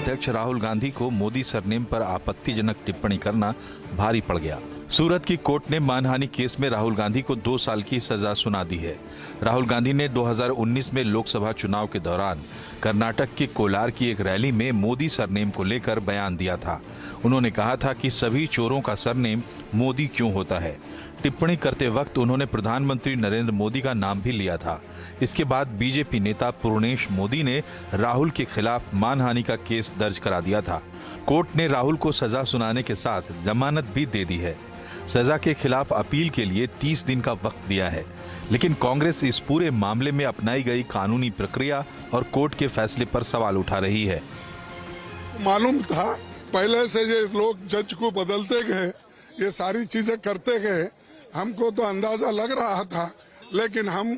अध्यक्ष राहुल गांधी को मोदी सरनेम पर आपत्तिजनक टिप्पणी करना भारी पड़ गया। सूरत की कोर्ट ने मानहानि केस में राहुल गांधी को 2 साल की सजा सुना दी है। राहुल गांधी ने 2019 में लोकसभा चुनाव के दौरान कर्नाटक के कोलार की एक रैली में मोदी सरनेम को लेकर बयान दिया था। उन्होंने कहा था कि सभी चोरों का सरनेम मोदी क्यों होता है। टिप्पणी करते वक्त उन्होंने प्रधानमंत्री नरेंद्र मोदी का नाम भी लिया था। इसके बाद बीजेपी नेता पूर्णेश मोदी ने राहुल के खिलाफ मानहानि का केस दर्ज करा दिया था। कोर्ट ने राहुल को सजा सुनाने के साथ जमानत भी दे दी है। सजा के खिलाफ अपील के लिए 30 दिन का वक्त दिया है, लेकिन कांग्रेस इस पूरे मामले में अपनाई गई कानूनी प्रक्रिया और कोर्ट के फैसले पर सवाल उठा रही है। मालूम था पहले से ये लोग जज को बदलते गए, ये सारी चीजें करते गए, हमको तो अंदाजा लग रहा था, लेकिन हम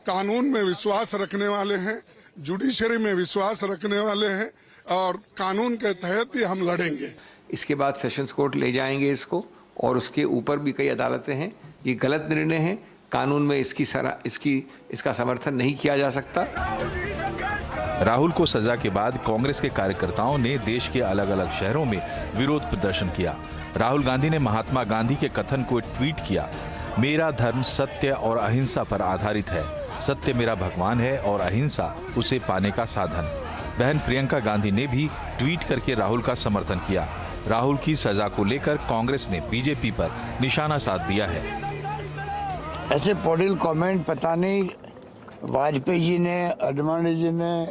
कानून में विश्वास रखने वाले हैं, जुडिशरी में विश्वास रखने वाले हैं और कानून के तहत ही हम लड़ेंगे। इसके बाद सेशंस कोर्ट ले जाएंगे इसको, और उसके ऊपर भी कई अदालतें हैं। ये गलत निर्णय है, कानून में इसका समर्थन नहीं किया जा सकता। राहुल को सजा के बाद कांग्रेस के कार्यकर्ताओं ने देश के अलग अलग शहरों में विरोध प्रदर्शन किया। राहुल गांधी ने महात्मा गांधी के कथन को ट्वीट किया, मेरा धर्म सत्य और अहिंसा पर आधारित है, सत्य मेरा भगवान है और अहिंसा उसे पाने का साधन। बहन प्रियंका गांधी ने भी ट्वीट करके राहुल का समर्थन किया। राहुल की सजा को लेकर कांग्रेस ने बीजेपी पर निशाना साध दिया है। ऐसे पॉलिटिकल कमेंट पता नहीं वाजपेयी जी ने, अडवाणी जी ने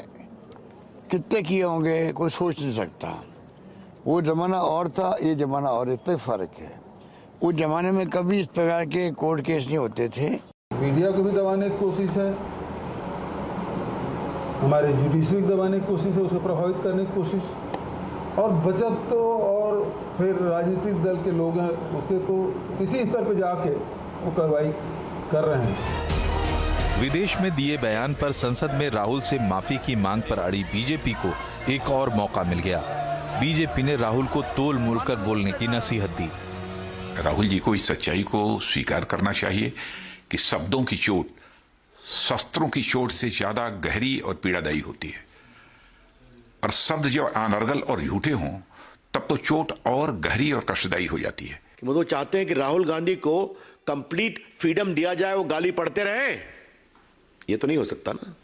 कितने किए होंगे, कोई सोच नहीं सकता। वो जमाना और था, ये जमाना और, इतना फर्क है। उस जमाने में कभी इस प्रकार के कोर्ट केस नहीं होते थे। मीडिया को भी दबाने की कोशिश है, हमारे जुडिशरी को दबाने की कोशिश है, उसको प्रभावित करने की कोशिश, और बचत तो और फिर राजनीतिक दल के लोग हैं उसके तो किसी स्तर पे जाके वो कार्रवाई कर रहे हैं। विदेश में दिए बयान पर संसद में राहुल से माफी की मांग पर अड़ी बीजेपी को एक और मौका मिल गया। बीजेपी ने राहुल को तोल मोल कर बोलने की नसीहत दी। राहुल जी को इस सच्चाई को स्वीकार करना चाहिए कि शब्दों की चोट शस्त्रों की चोट से ज्यादा गहरी और पीड़ादायी होती है, और शब्द जब अनर्गल और झूठे हों तब तो चोट और गहरी और कष्टदायी हो जाती है। वो तो चाहते हैं कि राहुल गांधी को कंप्लीट फ्रीडम दिया जाए, वो गाली पढ़ते रहे। ये तो नहीं हो सकता ना।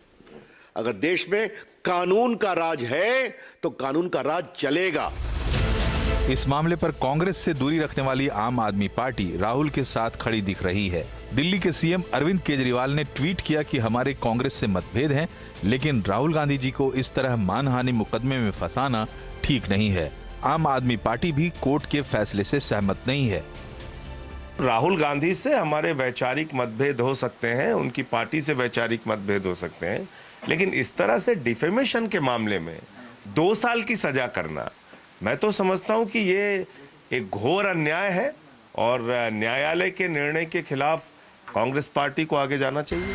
अगर देश में कानून का राज है तो कानून का राज चलेगा। इस मामले पर कांग्रेस से दूरी रखने वाली आम आदमी पार्टी राहुल के साथ खड़ी दिख रही है। दिल्ली के सीएम अरविंद केजरीवाल ने ट्वीट किया कि हमारे कांग्रेस से मतभेद हैं, लेकिन राहुल गांधी जी को इस तरह मानहानि मुकदमे में फंसाना ठीक नहीं है। आम आदमी पार्टी भी कोर्ट के फैसले से सहमत नहीं है। राहुल गांधी से हमारे वैचारिक मतभेद हो सकते हैं, उनकी पार्टी से वैचारिक मतभेद हो सकते हैं, लेकिन इस तरह से डिफेमेशन के मामले में 2 साल की सजा करना, मैं तो समझता हूं कि ये एक घोर अन्याय है और न्यायालय के निर्णय के खिलाफ कांग्रेस पार्टी को आगे जाना चाहिए।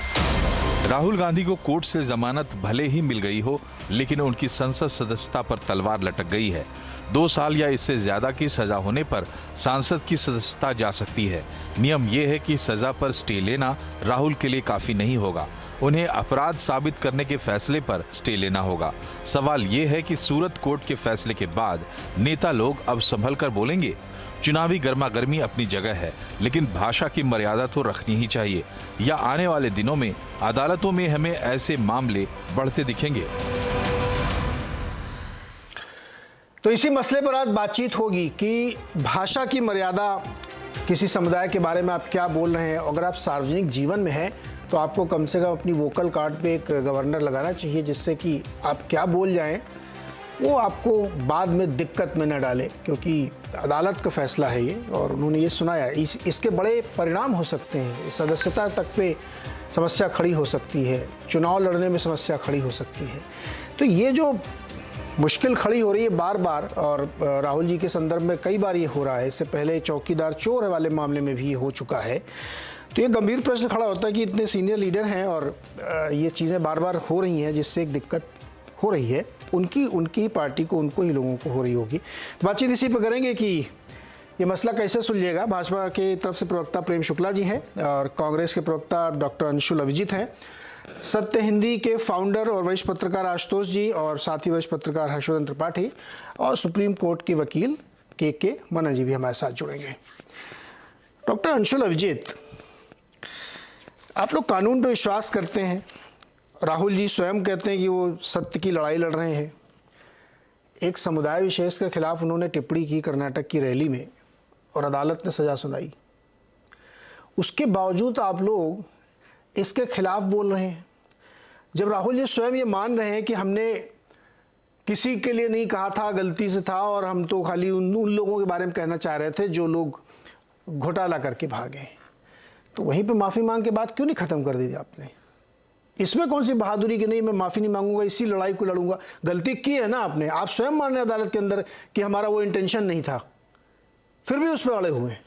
राहुल गांधी को कोर्ट से जमानत भले ही मिल गई हो, लेकिन उनकी संसद सदस्यता पर तलवार लटक गई है। 2 साल या इससे ज्यादा की सजा होने पर सांसद की सदस्यता जा सकती है। नियम यह है कि सजा पर स्टे लेना राहुल के लिए काफी नहीं होगा, उन्हें अपराध साबित करने के फैसले पर स्टे लेना होगा। सवाल ये है कि सूरत कोर्ट के फैसले के बाद नेता लोग अब संभल कर बोलेंगे। चुनावी गर्मागर्मी अपनी जगह है, लेकिन भाषा की मर्यादा तो रखनी ही चाहिए, या आने वाले दिनों में अदालतों में हमें ऐसे मामले बढ़ते दिखेंगे। तो इसी मसले पर आज बातचीत होगी कि भाषा की मर्यादा, किसी समुदाय के बारे में आप क्या बोल रहे हैं। अगर आप सार्वजनिक जीवन में हैं तो आपको कम से कम अपनी वोकल कार्ड पे एक गवर्नर लगाना चाहिए, जिससे कि आप क्या बोल जाएं वो आपको बाद में दिक्कत में न डाले, क्योंकि अदालत का फैसला है ये और उन्होंने ये सुनाया। इसके बड़े परिणाम हो सकते हैं। सदस्यता तक पे समस्या खड़ी हो सकती है, चुनाव लड़ने में समस्या खड़ी हो सकती है। तो ये जो मुश्किल खड़ी हो रही है बार बार, और राहुल जी के संदर्भ में कई बार ये हो रहा है, इससे पहले चौकीदार चोर वाले मामले में भी ये हो चुका है। तो ये गंभीर प्रश्न खड़ा होता है कि इतने सीनियर लीडर हैं और ये चीज़ें बार बार हो रही हैं, जिससे एक दिक्कत हो रही है उनकी ही पार्टी को, उनको ही लोगों को हो रही होगी। बातचीत इसी पर करेंगे कि ये मसला कैसे सुलझेगा। भाजपा के तरफ से प्रवक्ता प्रेम शुक्ला जी हैं और कांग्रेस के प्रवक्ता डॉक्टर अंशुल अभिजीत हैं। सत्य हिंदी के फाउंडर और वरिष्ठ पत्रकार आशुतोष जी और साथ ही वरिष्ठ पत्रकार हर्षवर्धन त्रिपाठी और सुप्रीम कोर्ट के वकील के मनन जी भी हमारे साथ जुड़ेंगे। डॉक्टर अंशुल अभिजीत, आप लोग कानून पर विश्वास करते हैं। राहुल जी स्वयं कहते हैं कि वो सत्य की लड़ाई लड़ रहे हैं। एक समुदाय विशेष के खिलाफ उन्होंने टिप्पणी की कर्नाटक की रैली में और अदालत ने सजा सुनाई। उसके बावजूद आप लोग इसके खिलाफ बोल रहे हैं, जब राहुल जी स्वयं ये मान रहे हैं कि हमने किसी के लिए नहीं कहा था, गलती से था, और हम तो खाली उन लोगों के बारे में कहना चाह रहे थे जो लोग घोटाला करके भागे। तो वहीं पे माफ़ी मांग के बाद क्यों नहीं ख़त्म कर दी आपने? इसमें कौन सी बहादुरी की नहीं मैं माफ़ी नहीं मांगूंगा, इसी लड़ाई को लड़ूंगा? गलती की है ना आपने, आप स्वयं मान रहे हैं अदालत के अंदर कि हमारा वो इंटेंशन नहीं था, फिर भी उस पर अड़े हुए हैं।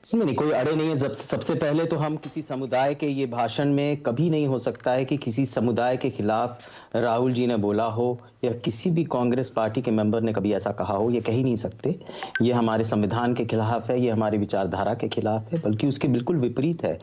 नहीं, कोई अड़े नहीं है। जब सबसे पहले तो हम किसी समुदाय के ये भाषण में कभी नहीं हो सकता है कि किसी समुदाय के खिलाफ राहुल जी ने बोला हो या किसी भी कांग्रेस पार्टी के मेंबर ने कभी ऐसा कहा हो, ये कह ही नहीं सकते। ये हमारे संविधान के खिलाफ है, ये हमारी विचारधारा के खिलाफ है, बल्कि उसके बिल्कुल विपरीत है।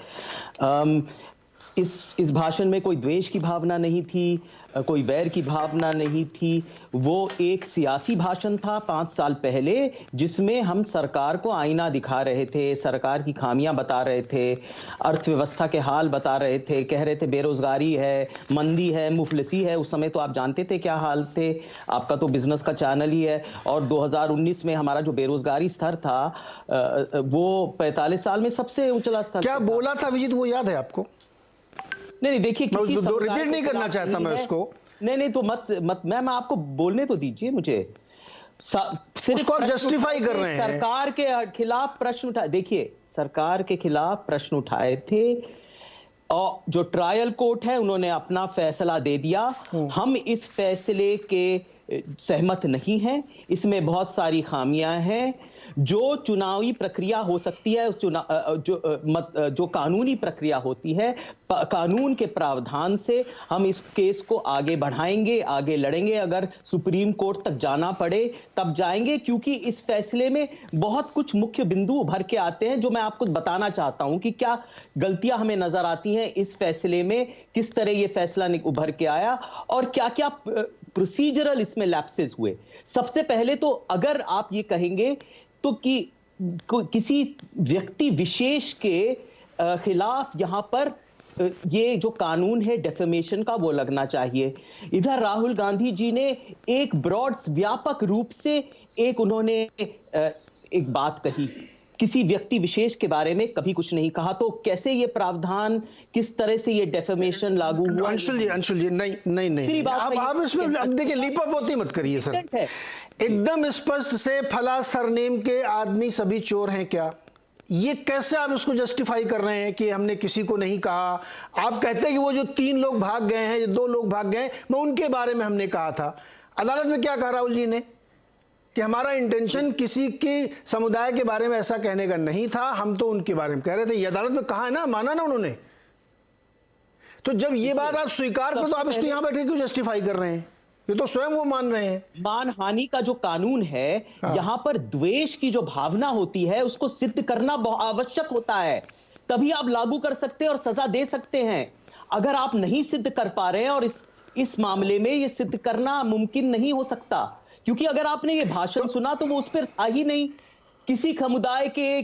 इस भाषण में कोई द्वेष की भावना नहीं थी, कोई वैर की भावना नहीं थी। वो एक सियासी भाषण था 5 साल पहले, जिसमें हम सरकार को आईना दिखा रहे थे, सरकार की खामियां बता रहे थे, अर्थव्यवस्था के हाल बता रहे थे, कह रहे थे बेरोजगारी है, मंदी है, मुफलिसी है। उस समय तो आप जानते थे क्या हाल थे, आपका तो बिजनेस का चैनल ही है। और 2019 में हमारा जो बेरोजगारी स्तर था वो 45 साल में सबसे ऊंचा स्तर। क्या बोला था अभिजीत, वो याद है आपको? नहीं, देखिए रिपीट नहीं करना चाहता मैं उसको। नहीं तो मत मैं आपको बोलने तो दीजिए मुझे। उसको आप जस्टिफाई कर रहे हैं। सरकार के खिलाफ प्रश्न उठाए, देखिए सरकार के खिलाफ प्रश्न उठाए थे और जो ट्रायल कोर्ट है उन्होंने अपना फैसला दे दिया। हम इस फैसले के सहमत नहीं हैं, इसमें बहुत सारी खामियां हैं। जो चुनावी प्रक्रिया हो सकती है, उस जो कानूनी प्रक्रिया होती है, कानून के प्रावधान से हम इस केस को आगे बढ़ाएंगे, आगे लड़ेंगे। अगर सुप्रीम कोर्ट तक जाना पड़े तब जाएंगे, क्योंकि इस फैसले में बहुत कुछ मुख्य बिंदु उभर के आते हैं जो मैं आपको बताना चाहता हूं कि क्या गलतियां हमें नजर आती हैं इस फैसले में, किस तरह यह फैसला उभर के आया और क्या क्या प्रोसीजरल इसमें लैप्सेस हुए। सबसे पहले तो अगर आप ये कहेंगे तो कि किसी व्यक्ति विशेष के खिलाफ यहां पर ये जो कानून है डेफेमेशन का वो लगना चाहिए। इधर राहुल गांधी जी ने एक ब्रॉड व्यापक रूप से उन्होंने एक बात कही, किसी व्यक्ति विशेष के बारे में कभी कुछ नहीं कहा। तो कैसे ये प्रावधान, किस तरह से ये डेफेमेशन लागू हुआ? अंशुल जी नहीं आप इसमें अब देखिए लीपापोती मत करिए सर। एकदम स्पष्ट से फला सरनेम के आदमी सभी चोर हैं क्या? ये कैसे आप इसको जस्टिफाई कर रहे हैं कि हमने किसी को नहीं कहा? आप कहते हैं कि वो जो 3 लोग भाग गए हैं, जो 2 लोग भाग गए, मैं उनके बारे में हमने कहा था। अदालत में क्या कहा राहुल जी ने कि हमारा इंटेंशन किसी के समुदाय के बारे में ऐसा कहने का नहीं था, हम तो उनके बारे में कह रहे थे। ये अदालत में कहा है ना, माना ना उन्होंने। तो जब ये बात आप स्वीकार करो तो आप इसको यहां बैठे क्यों जस्टिफाई कर रहे हैं? ये तो स्वयं वो मान रहे हैं। मानहानि का जो कानून है, यहां पर द्वेष की जो भावना होती है उसको सिद्ध करना आवश्यक होता है, तभी आप लागू कर सकते हैं और सजा दे सकते हैं। अगर आप नहीं सिद्ध कर पा रहे हैं, और इस मामले में ये सिद्ध करना मुमकिन नहीं हो सकता, क्योंकि अगर आपने ये भाषण सुना तो वो उस पर था ही नहीं, किसी समुदाय के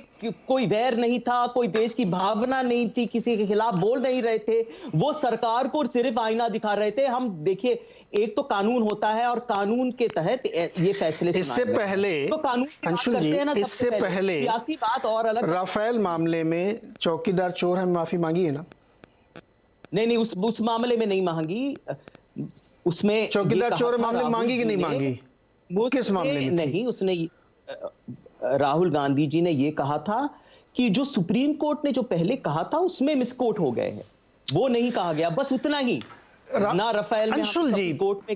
कोई वैर नहीं था, कोई देश की भावना नहीं थी, किसी के खिलाफ बोल नहीं रहे थे, वो सरकार को सिर्फ आईना दिखा रहे थे। हम देखिए, एक तो कानून होता है और कानून के तहत ये फैसले इससे पहले तो कानून अंशुल जी, इससे पहले सियासी बात और अलग। राफेल मामले में चौकीदार चोर है, माफी मांगी है ना? नहीं, उस मामले में नहीं मांगी। उसमें चौकीदार चोर मामले में मांगी कि नहीं मांगी? किस मामले में? नहीं, उसने राहुल गांधी जी ने ये कहा था कि जो सुप्रीम कोर्ट ने जो पहले कहा था उसमें मिसकोट हो गए हैं, वो नहीं कहा गया, बस उतना ही। ना राफेल में अंशुल जी,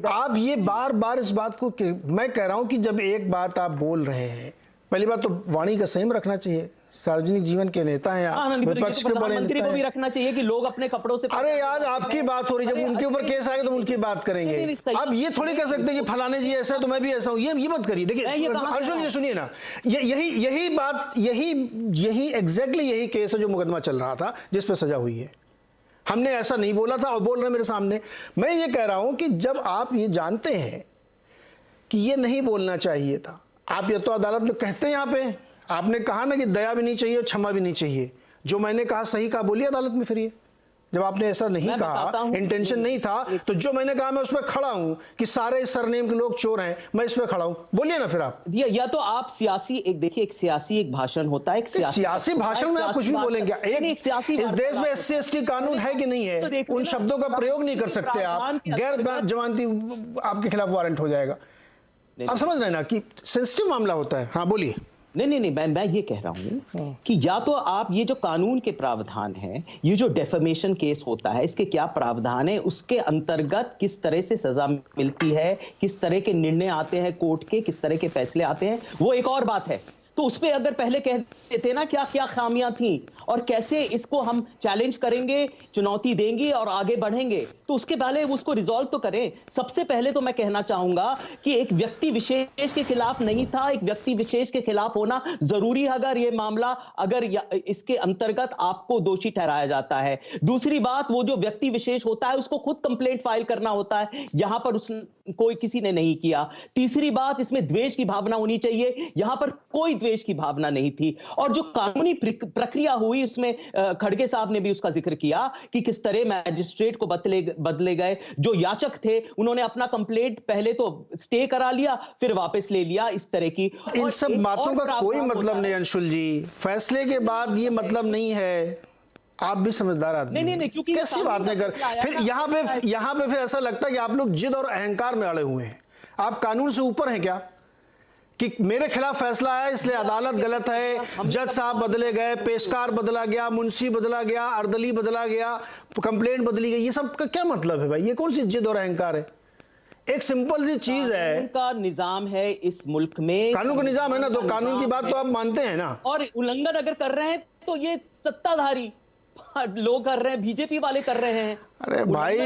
आप ये बार बार इस बात को, मैं कह रहा हूं कि जब एक बात आप बोल रहे हैं, पहली बात तो वाणी का संयम रखना चाहिए। सार्वजनिक जीवन के नेता हैं आप, विपक्ष के बड़े नेता को भी रखना चाहिए कि लोग अपने कपड़ों से। अरे आज आपकी बात हो रही, जब उनके ऊपर केस आएगा तो उनकी बात करेंगे। आप ये थोड़ी कह सकते हैं कि फलाने जी ऐसा तो मैं भी ऐसा हूं, ये मत करिए। देखिए अंशुल, ये सुनिए ना, यही बात, यही एग्जैक्टली यही केस है जो मुकदमा चल रहा था जिस पर सजा हुई है। हमने ऐसा नहीं बोला था और बोल रहे मेरे सामने। मैं ये कह रहा हूं कि जब आप ये जानते हैं कि ये नहीं बोलना चाहिए था, आप ये तो अदालत में कहते हैं, यहां पे आपने कहा ना कि दया भी नहीं चाहिए और क्षमा भी नहीं चाहिए, जो मैंने कहा सही कहा, बोलिए अदालत में फिर ये जब आपने ऐसा नहीं कहा, इंटेंशन नहीं था, तो जो मैंने कहा मैं उस पर खड़ा हूं कि सारे इस सरनेम के लोग चोर हैं, मैं इस पर खड़ा हूं, बोलिए ना फिर आप। या तो आप सियासी एक देखिए, एक सियासी एक भाषण होता है, एक सियासी भाषण में आप कुछ भी बोलेंगे। एक इस देश में SC/ST कानून है कि नहीं है, उन शब्दों का प्रयोग नहीं कर सकते आप, गैर जमानती आपके खिलाफ वारंट हो जाएगा। आप समझ रहे हैं ना कि सेंसिटिव मामला होता है। हाँ बोलिए। नहीं, मैं ये कह रहा हूं कि या तो आप ये जो कानून के प्रावधान है, ये जो डेफेमेशन केस होता है, इसके क्या प्रावधान है, उसके अंतर्गत किस तरह से सजा मिलती है, किस तरह के निर्णय आते हैं कोर्ट के, किस तरह के फैसले आते हैं, वो एक और बात है। तो उस पे अगर पहले कह देते ना क्या क्या खामियां थी और कैसे इसको हम चैलेंज करेंगे, चुनौती देंगे और आगे बढ़ेंगे, तो उसके पहले उसको रिजॉल्व तो करें। सबसे पहले तो मैं कहना चाहूंगा कि एक व्यक्ति विशेष के खिलाफ नहीं था, एक व्यक्ति विशेष के खिलाफ होना जरूरी है अगर ये मामला, अगर इसके अंतर्गत आपको दोषी ठहराया जाता है। दूसरी बात, वो जो व्यक्ति विशेष होता है उसको खुद कंप्लेंट फाइल करना होता है, यहां पर कोई किसी ने नहीं किया। तीसरी बात, इसमें द्वेष की भावना होनी चाहिए, यहां पर कोई द्वेष की भावना नहीं थी। और जो कानूनी प्रक्रिया हुई उसमें खड़गे साहब ने भी उसका जिक्र किया कि किस तरह मैजिस्ट्रेट को बदले गए, जो याचक थे उन्होंने अपना कंप्लेंट पहले तो स्टे करा लिया, फिर वापस ले लिया, इस तरह की। इन सब बातों का कोई मतलब नहीं अंशुल जी, फैसले के बाद ये मतलब नहीं है। आप भी समझदार आदमी नहीं, क्योंकि कैसी बातें कर, फिर यहाँ पे फिर ऐसा लगता है कि आप लोग जिद और अहंकार में अड़े हुए हैं। आप कानून से ऊपर हैं क्या कि मेरे खिलाफ फैसला आया इसलिए अदालत गलत है, जज साहब बदले गए, पेशकार बदला गया, मुंशी बदला गया, अर्दली बदला गया, कंप्लेंट बदली गई, ये सब का क्या मतलब है भाई? ये कौन सी जिद और अहंकार है? एक सिंपल सी चीज है, कानून का निजाम है इस मुल्क में, कानून का निजाम है ना, तो कानून की बात तो आप मानते हैं ना। और उल्लंघन अगर कर रहे हैं तो ये सत्ताधारी लोग कर रहे हैं, बीजेपी वाले कर रहे हैं। अरे भाई,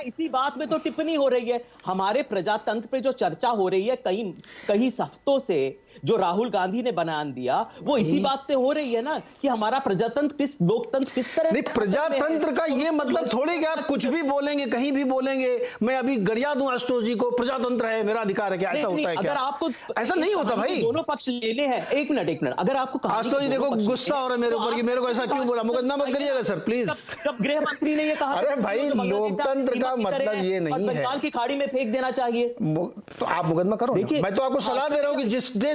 इसी बात में तो टिप्पणी हो रही है। हमारे प्रजातंत्र पे जो चर्चा हो रही है कई हफ्तों से, जो राहुल गांधी ने बयान दिया, वो इसी बात पे हो रही है ना कि हमारा प्रजातंत्र किस, लोकतंत्र किस तरह। नहीं, प्रजातंत्र का ये मतलब थोड़ी कि आप कुछ भी बोलेंगे, कहीं भी बोलेंगे, मैं अभी गरिया दूं आशुतोष जी को, प्रजातंत्र है, मेरा अधिकार है, क्या ऐसा होता है क्या? अगर आपको ऐसा नहीं होता भाई, दोनों पक्ष लेने हैं। एक मिनट, अगर आपको आशुतोष जी देखो गुस्सा हो रहा है मेरे ऊपर कि मेरे को ऐसा क्यों बोला, मुकदमा मत करिएगा सर प्लीज। जब गृह मंत्री ने ये कहा, अरे भाई लोकतंत्र का मतलब ये नहीं है बंगाल की खाड़ी में फेंक देना चाहिए, तो आप मुकदमा करो। मैं तो आपको सलाह दे रहा हूं कि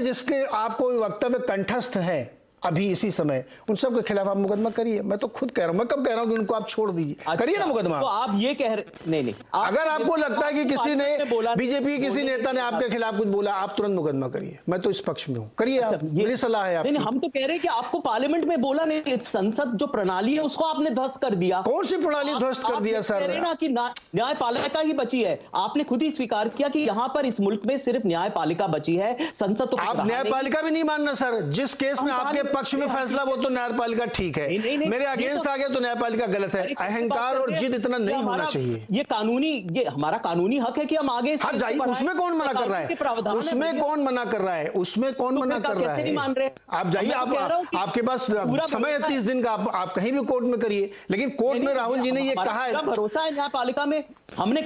जिसके आपको वक्तव्य कंठस्थ है अभी इसी समय, उन सब के खिलाफ आप मुकदमा करिए। मैं तो खुद कह रहा हूं, मैं कब कह रहा हूं कि उनको आप छोड़ दीजिए, करिए ना मुकदमा। तो आप ये कह रहे नहीं, अगर आपको लगता है कि किसी ने, बीजेपी किसी नेता ने आपके खिलाफ कुछ बोला, आप तुरंत मुकदमा करिए। मैं तो इस पक्ष में हूं, करिए आप, मेरी सलाह है आपकी। नहीं, हम तो कह रहे हैं कि आपको पार्लियामेंट में बोला नहीं, संसद जो प्रणाली है उसको आपने ध्वस्त कर दिया। कौन सी प्रणाली ध्वस्त कर दिया सर? ना कि न्यायपालिका ही बची है। आपने खुद ही स्वीकार किया कि यहाँ पर इस मुल्क में सिर्फ न्यायपालिका बची है, संसद तो आप न्यायपालिका भी नहीं मानना सर। जिस केस में आपके पक्ष में फैसला वो तो न्यायपालिका ठीक है, मेरे अगेंस्ट आ गया तो न्यायपालिका गलत है। अहंकार और जिद इतना नहीं होना चाहिए। ये हमारा कानूनी हक है कि हम आगे जाइए। उसमें कौन मना कर रहा है? उसमें कौन मना कर रहा है? उसमें कौन मना कर रहा है? आप जाइए, आपके पास समय है 30 दिन का, आप कहीं भी कोर्ट में करिए। लेकिन कोर्ट में राहुल जी ने ये कहा है, भरोसा है न्यायपालिका में। मैंने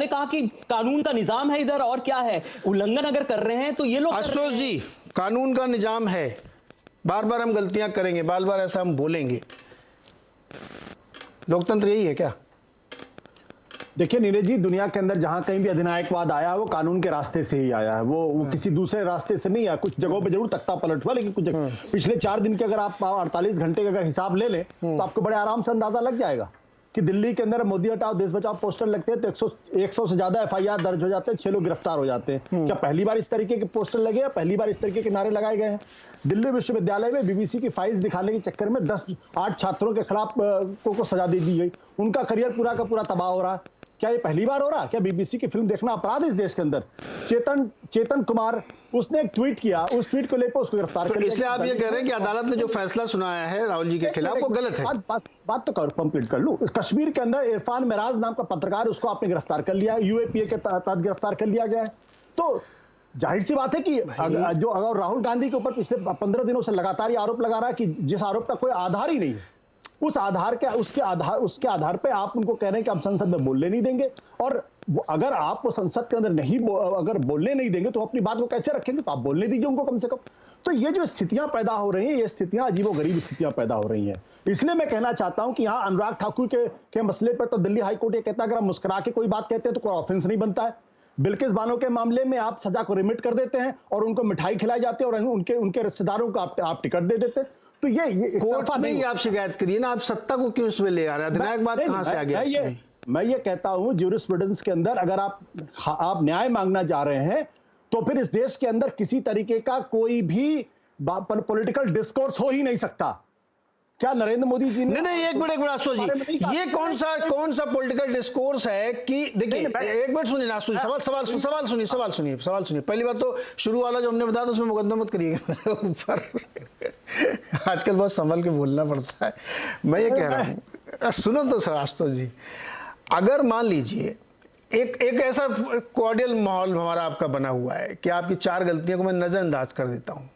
कहा कि कानून का निजाम है इधर, और क्या है, उल्लंघन अगर कर रहे हैं तो ये लोग। आशुतोष जी, कानून का निजाम है, बार बार हम गलतियां करेंगे, बार बार ऐसा हम बोलेंगे। लोकतंत्र यही है क्या? देखिए नीरज जी, दुनिया के अंदर जहां कहीं भी अधिनायकवाद आया है वो कानून के रास्ते से ही आया है, वो किसी दूसरे रास्ते से नहीं आया। कुछ जगहों पे जरूर तख्ता पलट हुआ, लेकिन कुछ पिछले 4 दिन के अगर आप 48 घंटे का अगर हिसाब ले लें तो आपको बड़े आराम से अंदाजा लग जाएगा कि दिल्ली के अंदर मोदी हटाओ देश बचाओ पोस्टर लगते हैं तो 100 से ज्यादा FIR दर्ज हो जाते हैं, 6 लोग गिरफ्तार हो जाते हैं। क्या पहली बार इस तरीके के पोस्टर लगे हैं? पहली बार इस तरीके के नारे लगाए गए हैं? दिल्ली विश्वविद्यालय में BBC की फाइल्स दिखाने के चक्कर में 8 छात्रों के खिलाफ को सजा दे दी गई, उनका करियर पूरा का पूरा तबाह हो रहा। क्या ये पहली बार हो रहा? क्या BBC की फिल्म देखना अपराध है इस देश के अंदर? चेतन कुमार, उसने एक ट्वीट किया, उस ट्वीट को लेकर उसको गिरफ्तार कर लिया। इसलिए आप ये कह रहे हैं कि अदालत ने जो फैसला सुनाया है राहुल जी के खिलाफ वो गलत है? बात तो कंप्लीट कर लूं। कश्मीर के अंदर इरफान मेराज नाम का पत्रकार, उसको आपने गिरफ्तार कर लिया, UAPA के तहत गिरफ्तार कर लिया गया है। तो जाहिर सी बात है कि जो अगर राहुल गांधी के ऊपर पिछले 15 दिनों से लगातार ये आरोप लगा रहा है कि जिस आरोप का कोई आधार ही नहीं है, उस आधार के उसके आधार पे आप उनको कह रहे हैं कि हम संसद में बोलने नहीं देंगे। और अगर आप वो संसद के अंदर अगर बोलने नहीं देंगे तो अपनी बात को कैसे रखेंगे? तो आप बोलने दीजिए उनको कम से कम। तो ये जो स्थितियां पैदा हो रही हैं, ये स्थितियां अजीबोगरीब स्थितियां पैदा हो रही हैं। इसलिए मैं कहना चाहता हूं कि यहाँ अनुराग ठाकुर के मसले पर तो दिल्ली हाईकोर्ट ये कहता है अगर आप मुस्कुरा के कोई बात कहते हैं तो कोई ऑफेंस नहीं बनता है। बिल्किस बानो के मामले में आप सजा को रिमिट कर देते हैं और उनको मिठाई खिलाई जाती है और उनके रिश्तेदारों को आप टिकट दे देते हैं। तो ये कोर्ट में ही आप शिकायत करिए ना, आप सत्ता को क्यों इसमें ले आ रहे हैं? अधिनायक बात कहां से आ गया? मैं ये कहता हूं ज्यूरिस्प्रूडेंस के अंदर अगर आप न्याय मांगना जा रहे हैं तो फिर इस देश के अंदर किसी तरीके का कोई भी पॉलिटिकल डिस्कोर्स हो ही नहीं सकता। क्या नरेंद्र मोदी जी ने नहीं एक मिनट आशुतोष जी, ये कौन सा पॉलिटिकल डिस्कोर्स है कि देखिए एक मिनट सुनिए ना आशुतोष जी, सवाल सुनिए। पहली बात तो शुरू वाला जो हमने बताया उसमें मुकदमा मत करिएगा ऊपर। आजकल बहुत संभल के बोलना पड़ता है। मैं ये कह रहा हूँ, सुनो तो सर आशुतोष जी, अगर मान लीजिए एक ऐसा कॉर्डियल माहौल हमारा आपका बना हुआ है कि आपकी 4 गलतियों को मैं नजरअंदाज कर देता हूं,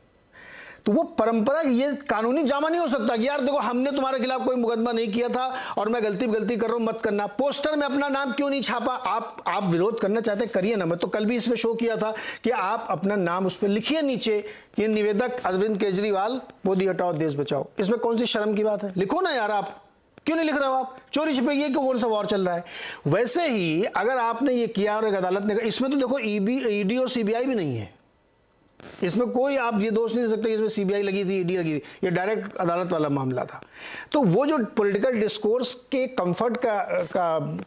तो वो परंपरा ये कानूनी जामा नहीं हो सकता कि यार देखो हमने तुम्हारे खिलाफ कोई मुकदमा नहीं किया था और मैं गलती कर रहा हूं, मत करना। पोस्टर में अपना नाम क्यों नहीं छापा? आप विरोध करना चाहते करिए ना। मैं तो कल भी इसमें शो किया था कि आप अपना नाम उस पर लिखिए नीचे कि निवेदक अरविंद केजरीवाल, मोदी हटाओ देश बचाओ। इसमें कौन सी शर्म की बात है? लिखो ना यार, आप क्यों नहीं लिख रहे हो? आप चोरी छिपे ये क्यों, कौन सा वॉर चल रहा है? वैसे ही अगर आपने ये किया और एक अदालत ने, इसमें तो देखो ईडी और सीबीआई भी नहीं है, इसमें कोई आप ये दोष नहीं दे सकते कि इसमें सीबीआई लगी थी, ईडी लगी थी, ये डायरेक्ट अदालत वाला मामला था। तो वो जो पॉलिटिकल डिस्कोर्स के कंफर्ट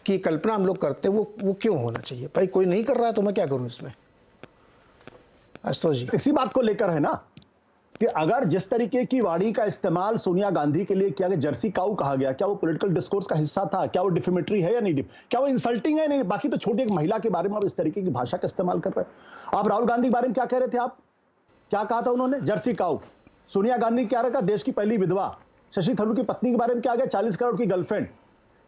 की कल्पना हम लोग करते हैं वो क्यों होना चाहिए? भाई कोई नहीं कर रहा है तो मैं क्या करूं इसमें? आशुतोष जी इसी बात को लेकर है ना कि अगर जिस तरीके की वाणी का इस्तेमाल सोनिया गांधी के लिए किया गया, जर्सी काऊ कहा गया, क्या वो पॉलिटिकल डिस्कोर्स का हिस्सा था? क्या वो डिफेमेटरी है या नहीं? क्या वो इंसल्टिंग है नहीं? बाकी तो छोटी एक महिला के बारे में आप इस तरीके की भाषा का इस्तेमाल कर रहे हैं। आप राहुल गांधी के बारे में क्या कह रहे थे? आप क्या कहा था उन्होंने? जर्सी काऊ। सोनिया गांधी क्या रखा? देश की पहली विधवा। शशि थरूर की पत्नी के बारे में क्या गया? 40 करोड़ की गर्लफ्रेंड।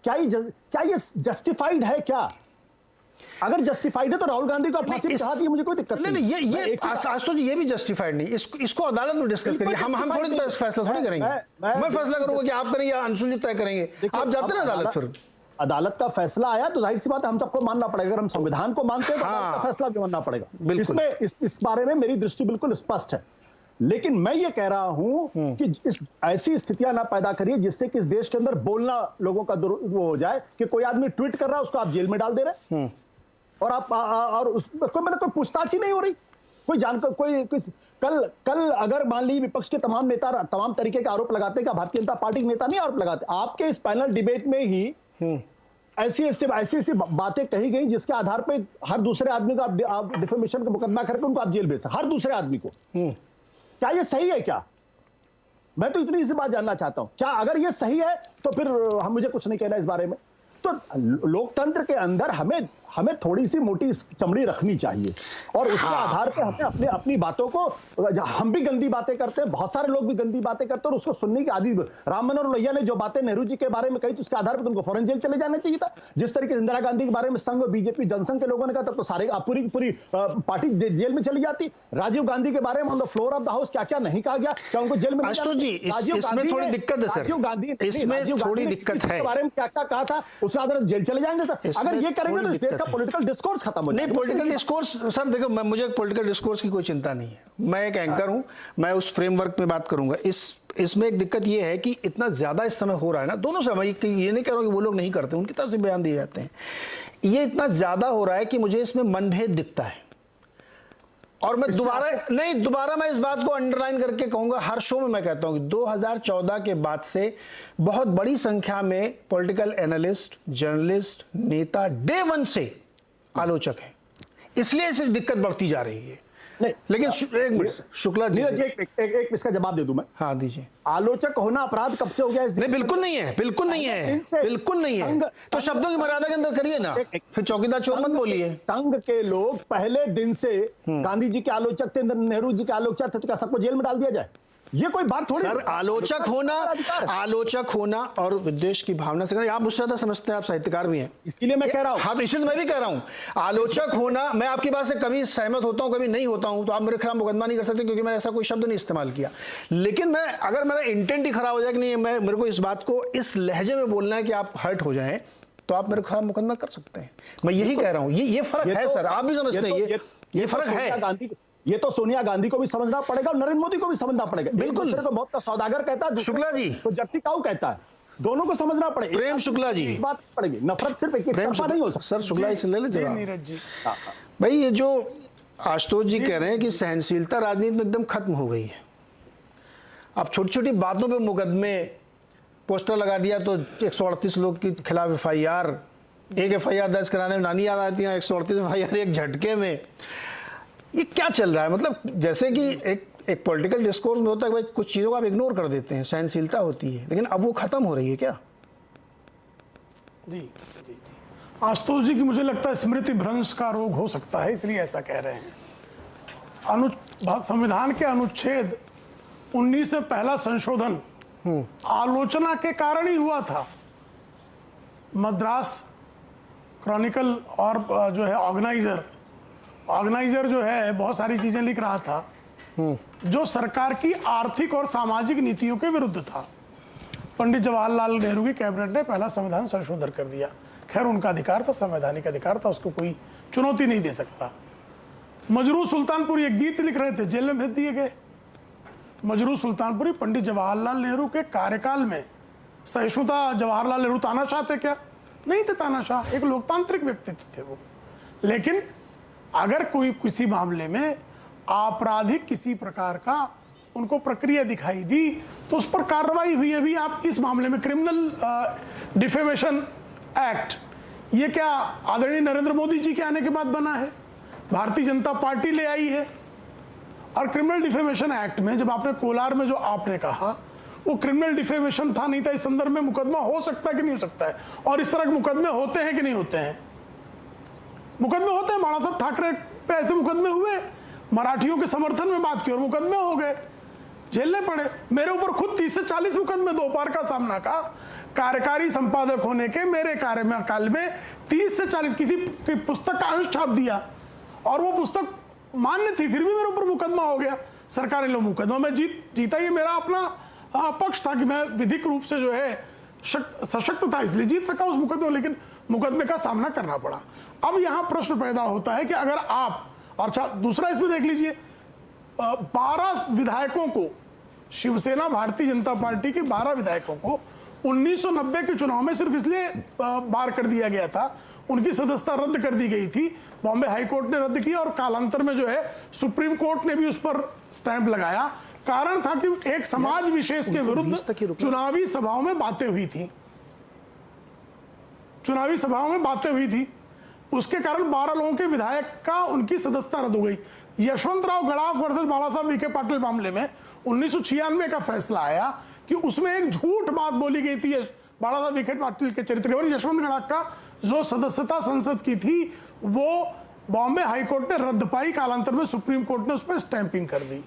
क्या ये जस्टिफाइड है? क्या अगर जस्टिफाइड है तो राहुल गांधी को फांसी पे चढ़ा दिए, मुझे कोई दिक्कत नहीं। ये आशुतोष जी ये भी जस्टिफाइड नहीं, इसको अदालत में डिस्कस करिए। हम थोड़ी फैसला थोड़ी करेंगे। मैं फैसला करूंगा कि आप करेंगे या अंशुल जी तय करेंगे। आप जाते ना अदालत, फिर अदालत का फैसला आया तो जाहिर सी बात है हम सबको मानना पड़ेगा। अगर हम संविधान को मानते हैं तो अदालत का फैसला भी मानना पड़ेगा। इसमें इस बारे में मेरी दृष्टि बिल्कुल स्पष्ट है। लेकिन मैं ये कह रहा हूं कि इस ऐसी स्थितियां ना पैदा करिए जिससे कि इस देश के अंदर बोलना लोगों का वो हो जाए कि कोई आदमी ट्वीट कर रहा है उसको आप जेल में डाल दे रहे हैं और आप और मतलब कोई पूछताछ ही नहीं हो रही। कोई जानकर कोई कल अगर मान लीजिए विपक्ष के तमाम नेता तमाम तरीके के आरोप लगाते हैं, भारतीय जनता पार्टी के नेता नहीं आरोप लगाते। आपके इस पैनल डिबेट में ही ऐसी बातें कही गई जिसके आधार पे हर दूसरे आदमी को आप डिफेमेशन का मुकदमा करके उनको आप जेल भेज सकते, हर दूसरे आदमी को। क्या ये सही है? क्या मैं तो इतनी सी बात जानना चाहता हूं, क्या अगर ये सही है तो फिर मुझे कुछ नहीं कहना इस बारे में। तो लोकतंत्र के अंदर हमें थोड़ी सी मोटी चमड़ी रखनी चाहिए और उसके आधार पे हमें अपनी बातों को, हम भी गंदी बातें करते हैं, बहुत सारे लोग भी गंदी बातें करते हैं और उसको सुनने की आदि। राम मनोहर लोहिया ने जो बातें नेहरू जी के बारे में कही तो उसके आधार पर तुमको फौरन जेल चले जाना चाहिए था। जिस तरीके से इंदिरा गांधी के बारे में संघ, बीजेपी, जनसंघ के लोगों ने कहा तब तो सारे पूरी पार्टी जेल में चली जाती। राजीव गांधी के बारे में on the floor of the house क्या क्या नहीं कहा गया, क्या उनको जेल में? इसमें थोड़ी दिक्कत है सर, राजीव गांधी इसमें थोड़ी दिक्कत है। बारे में क्या क्या कहा था उसके आधार पर जेल चले जाएंगे सर। अगर ये करेंगे तो देश का पॉलिटिकल डिस्कोर्स खत्म हो जाएगा। नहीं, पॉलिटिकल डिस्कोर्स सर देखो, मुझे पॉलिटिकल डिस्कोर्स की कोई चिंता नहीं है। मैं एक एंकर हूं, मैं उस फ्रेमवर्क में बात करूंगा। इसमें एक दिक्कत यह है कि इतना ज्यादा इस समय हो रहा है ना, दोनों समय, ये नहीं कह रहा हूं कि वो लोग नहीं करते, उनकी तरफ से बयान दिए जाते हैं। ये इतना ज्यादा हो रहा है कि मुझे इसमें मनभेद दिखता है। और मैं दोबारा मैं इस बात को अंडरलाइन करके कहूंगा, हर शो में मैं कहता हूं कि 2014 के बाद से बहुत बड़ी संख्या में पॉलिटिकल एनालिस्ट, जर्नलिस्ट, नेता डे 1 से आलोचक हैं, इसलिए इसे दिक्कत बढ़ती जा रही है। नहीं, लेकिन एक मिनट शुक्ला जी, एक इसका जवाब दे दूं मैं। हाँ दीजिए। आलोचक होना अपराध कब से हो गया इस देश में? बिल्कुल नहीं है, बिल्कुल नहीं है, बिल्कुल नहीं है। तो शब्दों की मर्यादा के अंदर करिए ना, फिर चौकीदार चोर मत बोलिए। संघ के लोग पहले दिन से गांधी जी के आलोचक थे, नेहरू जी के आलोचक थे, तो क्या सबको जेल में डाल दिया जाए? ये कोई बात थोड़ी। सर आलोचक होना और विद्वेष की भावना से, आप मुझसे ज्यादा समझते हैं, आप साहित्यकार भी हैं, इसीलिए मैं कह रहा हूं। हाँ, तो इसलिए मैं भी कह रहा हूं आलोचक होना, मैं आपकी बात से कभी सहमत होता हूं कभी नहीं होता हूं, तो आप मेरे खिलाफ मुकदमा नहीं कर सकते क्योंकि मैंने ऐसा कोई शब्द नहीं इस्तेमाल किया। लेकिन मैं, अगर मेरा इंटेंट ही खराब हो जाए कि नहीं, मेरे को इस बात को इस लहजे में बोलना है कि आप हर्ट हो जाएं, तो आप मेरे खिलाफ मुकदमा कर सकते हैं। मैं यही कह रहा हूं, ये फर्क है सर, आप भी समझते हैं ये फर्क है। ये तो सोनिया गांधी को भी समझना पड़ेगा और नरेंद्र मोदी को भी समझना पड़ेगा। बिल्कुल, को मौत का सौदागर कहता है, शुक्ला जी तो जप्ती काऊ कहता है, दोनों को समझना पड़ेगा। प्रेम शुक्ला जी, बात पड़ेगी, नफरत सिर्फ एक तरफा नहीं हो सकता। सर शुक्ला जी से ले लीजिए नीरज जी। भाई, ये जो आशुतोष जी कह रहे हैं कि सहनशीलता राजनीति में एकदम खत्म हो गई है, अब छोटी छोटी बातों पे मुकदमे, पोस्टर लगा दिया तो 138 लोग के खिलाफ FIR, एक FIR दर्ज कराने में नानी याद आती है, 138 FIR एक झटके में। ये क्या चल रहा है? मतलब जैसे कि एक पॉलिटिकल डिस्कोर्स में होता है कि भाई कुछ चीज़ों को आप इग्नोर कर देते हैं, सहनशीलता होती है, लेकिन अब वो खत्म हो रही है क्या? जी आशुतोष जी की मुझे लगता है स्मृति भ्रंश का रोग हो सकता है, इसलिए ऐसा कह रहे हैं। संविधान के अनुच्छेद 19 में पहला संशोधन आलोचना के कारण ही हुआ था। मद्रास क्रॉनिकल और जो है ऑर्गेनाइजर जो है बहुत सारी चीजें लिख रहा था जो सरकार की आर्थिक और सामाजिक नीतियों के विरुद्ध था। पंडित जवाहरलाल नेहरू की कैबिनेट ने पहला संविधान संशोधन कर दिया। खैर उनका अधिकार था, संवैधानिक अधिकार था, उसको कोई चुनौती नहीं दे सकता। मजरू सुल्तानपुरी एक गीत लिख रहे थे, जेल में भेज दिए गए। मजरू सुल्तानपुरी पंडित जवाहरलाल नेहरू के कार्यकाल में सहिष्णुता, जवाहरलाल नेहरू तानाशाह थे क्या? नहीं थे तानाशाह, एक लोकतांत्रिक व्यक्तित्व थे वो। लेकिन अगर कोई किसी मामले में आपराधिक किसी प्रकार का उनको प्रक्रिया दिखाई दी तो उस पर कार्रवाई हुई। अभी आप इस मामले में क्रिमिनल डिफेमेशन एक्ट, ये क्या आदरणीय नरेंद्र मोदी जी के आने के बाद बना है? भारतीय जनता पार्टी ले आई है। और क्रिमिनल डिफेमेशन एक्ट में जब आपने कोलार में जो आपने कहा वो क्रिमिनल डिफेमेशन था, नहीं था, इस संदर्भ में मुकदमा हो सकता है कि नहीं हो सकता है? और इस तरह के मुकदमे होते हैं कि नहीं होते हैं? मुकदमे होते हैं। बाला साहब ठाकरे पे ऐसे मुकदमे हुए, मराठियों के समर्थन में बात की और मुकदमे हो गए, झेलने पड़े। मेरे ऊपर खुद 30 से 40 मुकदमे दोपहर का सामना का, कार्यकारी संपादक होने के मेरे कार्यकाल में 30 से 40 किसी की पुस्तक का अंश छाप दिया और वो पुस्तक मान्य थी, फिर भी मेरे ऊपर मुकदमा हो गया। सरकारी लोग मुकदमा में जीता, ये मेरा अपना पक्ष था कि मैं विधिक रूप से जो है सशक्त था, इसलिए जीत सका उस मुकदमे, लेकिन मुकदमे का सामना करना पड़ा। अब यहां प्रश्न पैदा होता है कि अगर आप, और अच्छा दूसरा इसमें देख लीजिए, 12 विधायकों को, शिवसेना भारतीय जनता पार्टी के 12 विधायकों को 1990 के चुनाव में सिर्फ इसलिए बार कर दिया गया था, उनकी सदस्यता रद्द कर दी गई थी। बॉम्बे हाई कोर्ट ने रद्द किया और कालांतर में जो है सुप्रीम कोर्ट ने भी उस पर स्टैंप लगाया। कारण था कि एक समाज विशेष के विरुद्ध चुनावी सभाओं में बातें हुई थी, चुनावी सभाओं में बातें हुई थी, उसके कारण 12 लोगों के विधायक का उनकी सदस्यता रद्द हो गई। यशवंतराव गडाफ वर्सेस बाला साहब विखे पाटिल मामले में 1996 का फैसला आया कि उसमें एक झूठ बात बोली गई थी बाला साहब विखे पाटिल के चरित्र के बारे। यशवंत गडाफ का जो सदस्यता संसद की थी वो बॉम्बे हाईकोर्ट ने रद्द पाई, कालांतर में सुप्रीम कोर्ट ने उस पर स्टैंपिंग कर दी।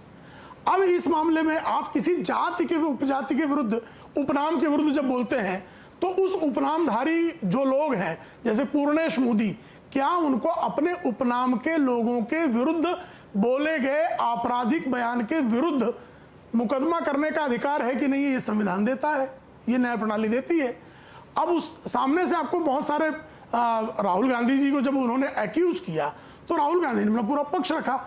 अब इस मामले में आप किसी जाति के उपजाति के विरुद्ध, उपनाम के विरुद्ध जब बोलते हैं तो उस उपनामधारी जो लोग हैं जैसे पूर्णेश मोदी, क्या उनको अपने उपनाम के लोगों के विरुद्ध बोले गए आपराधिक बयान के विरुद्ध मुकदमा करने का अधिकार है कि नहीं? ये संविधान देता है, ये न्याय प्रणाली देती है। अब उस सामने से आपको बहुत सारे राहुल गांधी जी को जब उन्होंने एक्यूज किया तो राहुल गांधी ने अपना पूरा पक्ष रखा।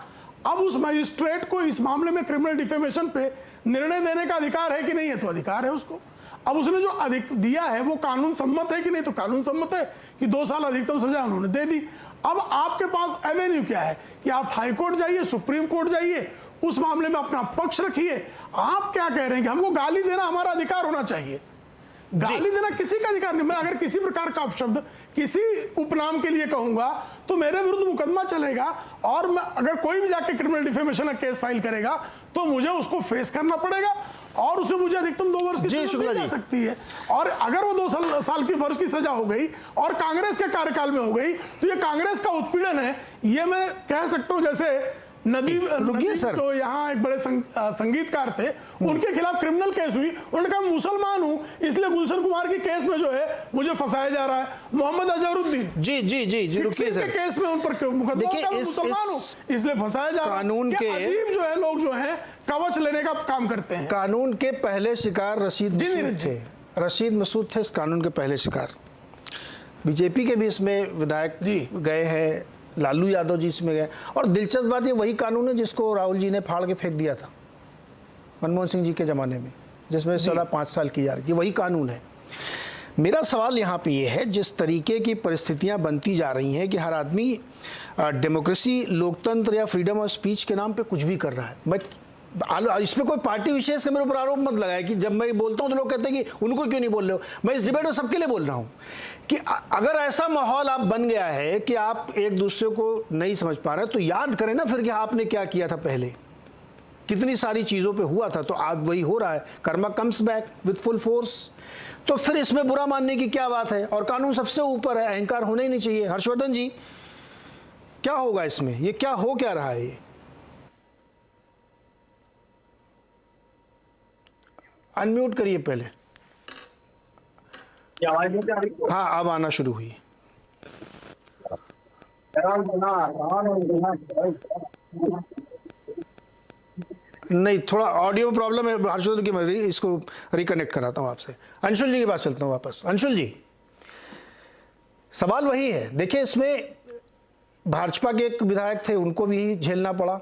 अब उस मजिस्ट्रेट को इस मामले में क्रिमिनल डिफेमेशन पे निर्णय देने का अधिकार है कि नहीं है? तो अधिकार है उसको। अब उसने जो दिया है वो कानून सम्मत है कि नहीं? तो कानून सम्मत है कि 2 साल अधिकतम सजा उन्होंने दे दी। अब आपके पास एवेन्यू क्या है कि आप हाई कोर्ट जाइए, सुप्रीम कोर्ट जाइए, उस मामले में अपना पक्ष रखिए। आप क्या कह रहे हैं कि हमको गाली देना हमारा अधिकार होना चाहिए? गाली देना किसी का अधिकार नहीं। मैं अगर किसी प्रकार का अपशब्द किसी उपनाम के लिए कहूंगा तो मेरे विरुद्ध मुकदमा चलेगा और मैं अगर कोई भी जाके क्रिमिनल डिफेमेशन का केस फाइल करेगा तो मुझे उसको फेस करना पड़ेगा और उसमें मुझे अधिकतम 2 वर्ष की सजा जा सकती है। और अगर वो 2 साल की वर्ष की सजा हो गई और कांग्रेस के कार्यकाल में हो गई तो ये कांग्रेस का उत्पीड़न है। ये मैं कह सकता हूं जैसे नदीम सर। तो यहाँ एक बड़े संगीतकार थे, उनके खिलाफ क्रिमिनल केस हुई। उन्होंने कहा मुसलमान हूँ इसलिए गुलशन कुमार के केस में जो है मुझे फंसाया जा रहा है। मोहम्मद अजहरुद्दीन जी जी जी जी रुकिए के सर। केस में उन पर मुकदमा देखिए, होगा, मुसलमान हूँ इसलिए फंसाया जा रहा है। कानून के अजीब जो है लोग जो है कवच लेने का काम करते हैं। कानून के पहले शिकार रशीद मसूद थे। रशीद मसूद थे इस कानून के पहले शिकार। बीजेपी के भी इसमें विधायक गए हैं, लालू यादव जी इसमें गए। और दिलचस्प बात ये वही कानून है जिसको राहुल जी ने फाड़ के फेंक दिया था मनमोहन सिंह जी के ज़माने में, जिसमें सजा 5 साल की जा रही थी, वही कानून है। मेरा सवाल यहाँ पे ये है, जिस तरीके की परिस्थितियाँ बनती जा रही हैं कि हर आदमी डेमोक्रेसी, लोकतंत्र या फ्रीडम ऑफ स्पीच के नाम पे कुछ भी कर रहा है। मैं इसमें कोई पार्टी विशेष का मेरे ऊपर आरोप मत लगाए कि जब मैं बोलता हूँ तो लोग कहते हैं कि उनको क्यों नहीं बोल रहे हो। मैं इस डिबेट में सबके लिए बोल रहा हूँ कि अगर ऐसा माहौल आप बन गया है कि आप एक दूसरे को नहीं समझ पा रहे तो याद करें ना फिर कि आपने क्या किया था पहले, कितनी सारी चीज़ों पे हुआ था। तो आज वही हो रहा है, Karma comes back with full force. तो फिर इसमें बुरा मानने की क्या बात है। और कानून सबसे ऊपर है, अहंकार होना ही नहीं चाहिए। हर्षवर्धन जी, क्या होगा इसमें, ये क्या हो क्या रहा है? ये अनम्यूट करिए पहले। हाँ, अब आना शुरू हुई। नहीं, थोड़ा ऑडियो में प्रॉब्लम है हर्षवर्धन की। मैं इसको रिकनेक्ट कराता हूँ आपसे। अंशुल जी के पास चलता हूँ वापस। अंशुल जी, सवाल वही है। देखिए, इसमें भाजपा के एक विधायक थे, उनको भी झेलना पड़ा,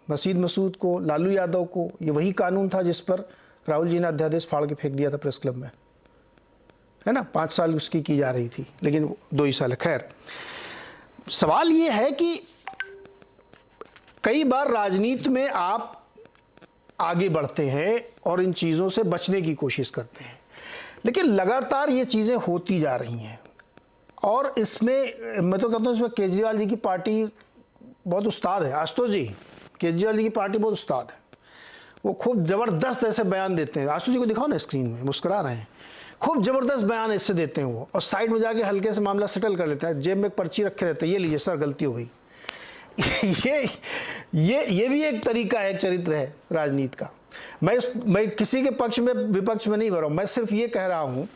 रशीद मसूद को, लालू यादव को। ये वही कानून था जिस पर राहुल जी ने अध्यादेश फाड़ के फेंक दिया था प्रेस क्लब में, है ना। 5 साल उसकी की जा रही थी, लेकिन 2 ही साल है। खैर, सवाल ये है कि कई बार राजनीति में आप आगे बढ़ते हैं और इन चीज़ों से बचने की कोशिश करते हैं, लेकिन लगातार ये चीज़ें होती जा रही हैं। और इसमें मैं तो कहता हूँ, इसमें केजरीवाल जी की पार्टी बहुत उस्ताद है। आशुतोष जी, केजरीवाल जी की पार्टी बहुत उस्ताद है। वो खूब ज़बरदस्त ऐसे बयान देते हैं। आशुतोष जी को दिखाओ ना स्क्रीन में, मुस्कुरा रहे हैं। खूब ज़बरदस्त बयान इससे देते हैं वो, और साइड में जाके हल्के से मामला सेटल कर लेते हैं। जेब में एक पर्ची रखे रहते हैं, ये लीजिए सर, गलती हो गई। ये भी एक तरीका है, एक चरित्र है राजनीति का। मैं किसी के पक्ष में विपक्ष में नहीं बढ़ रहा हूँ। मैं सिर्फ ये कह रहा हूँ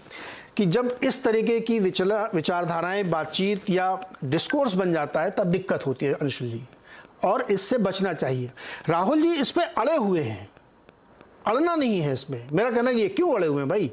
कि जब इस तरीके की विचारधाराएं, बातचीत या डिस्कोर्स बन जाता है तब दिक्कत होती है अंशुल जी, और इससे बचना चाहिए। राहुल जी इस पर अड़े हुए हैं, अड़ना नहीं है इसमें। मेरा कहना है ये क्यों अड़े हुए हैं भाई?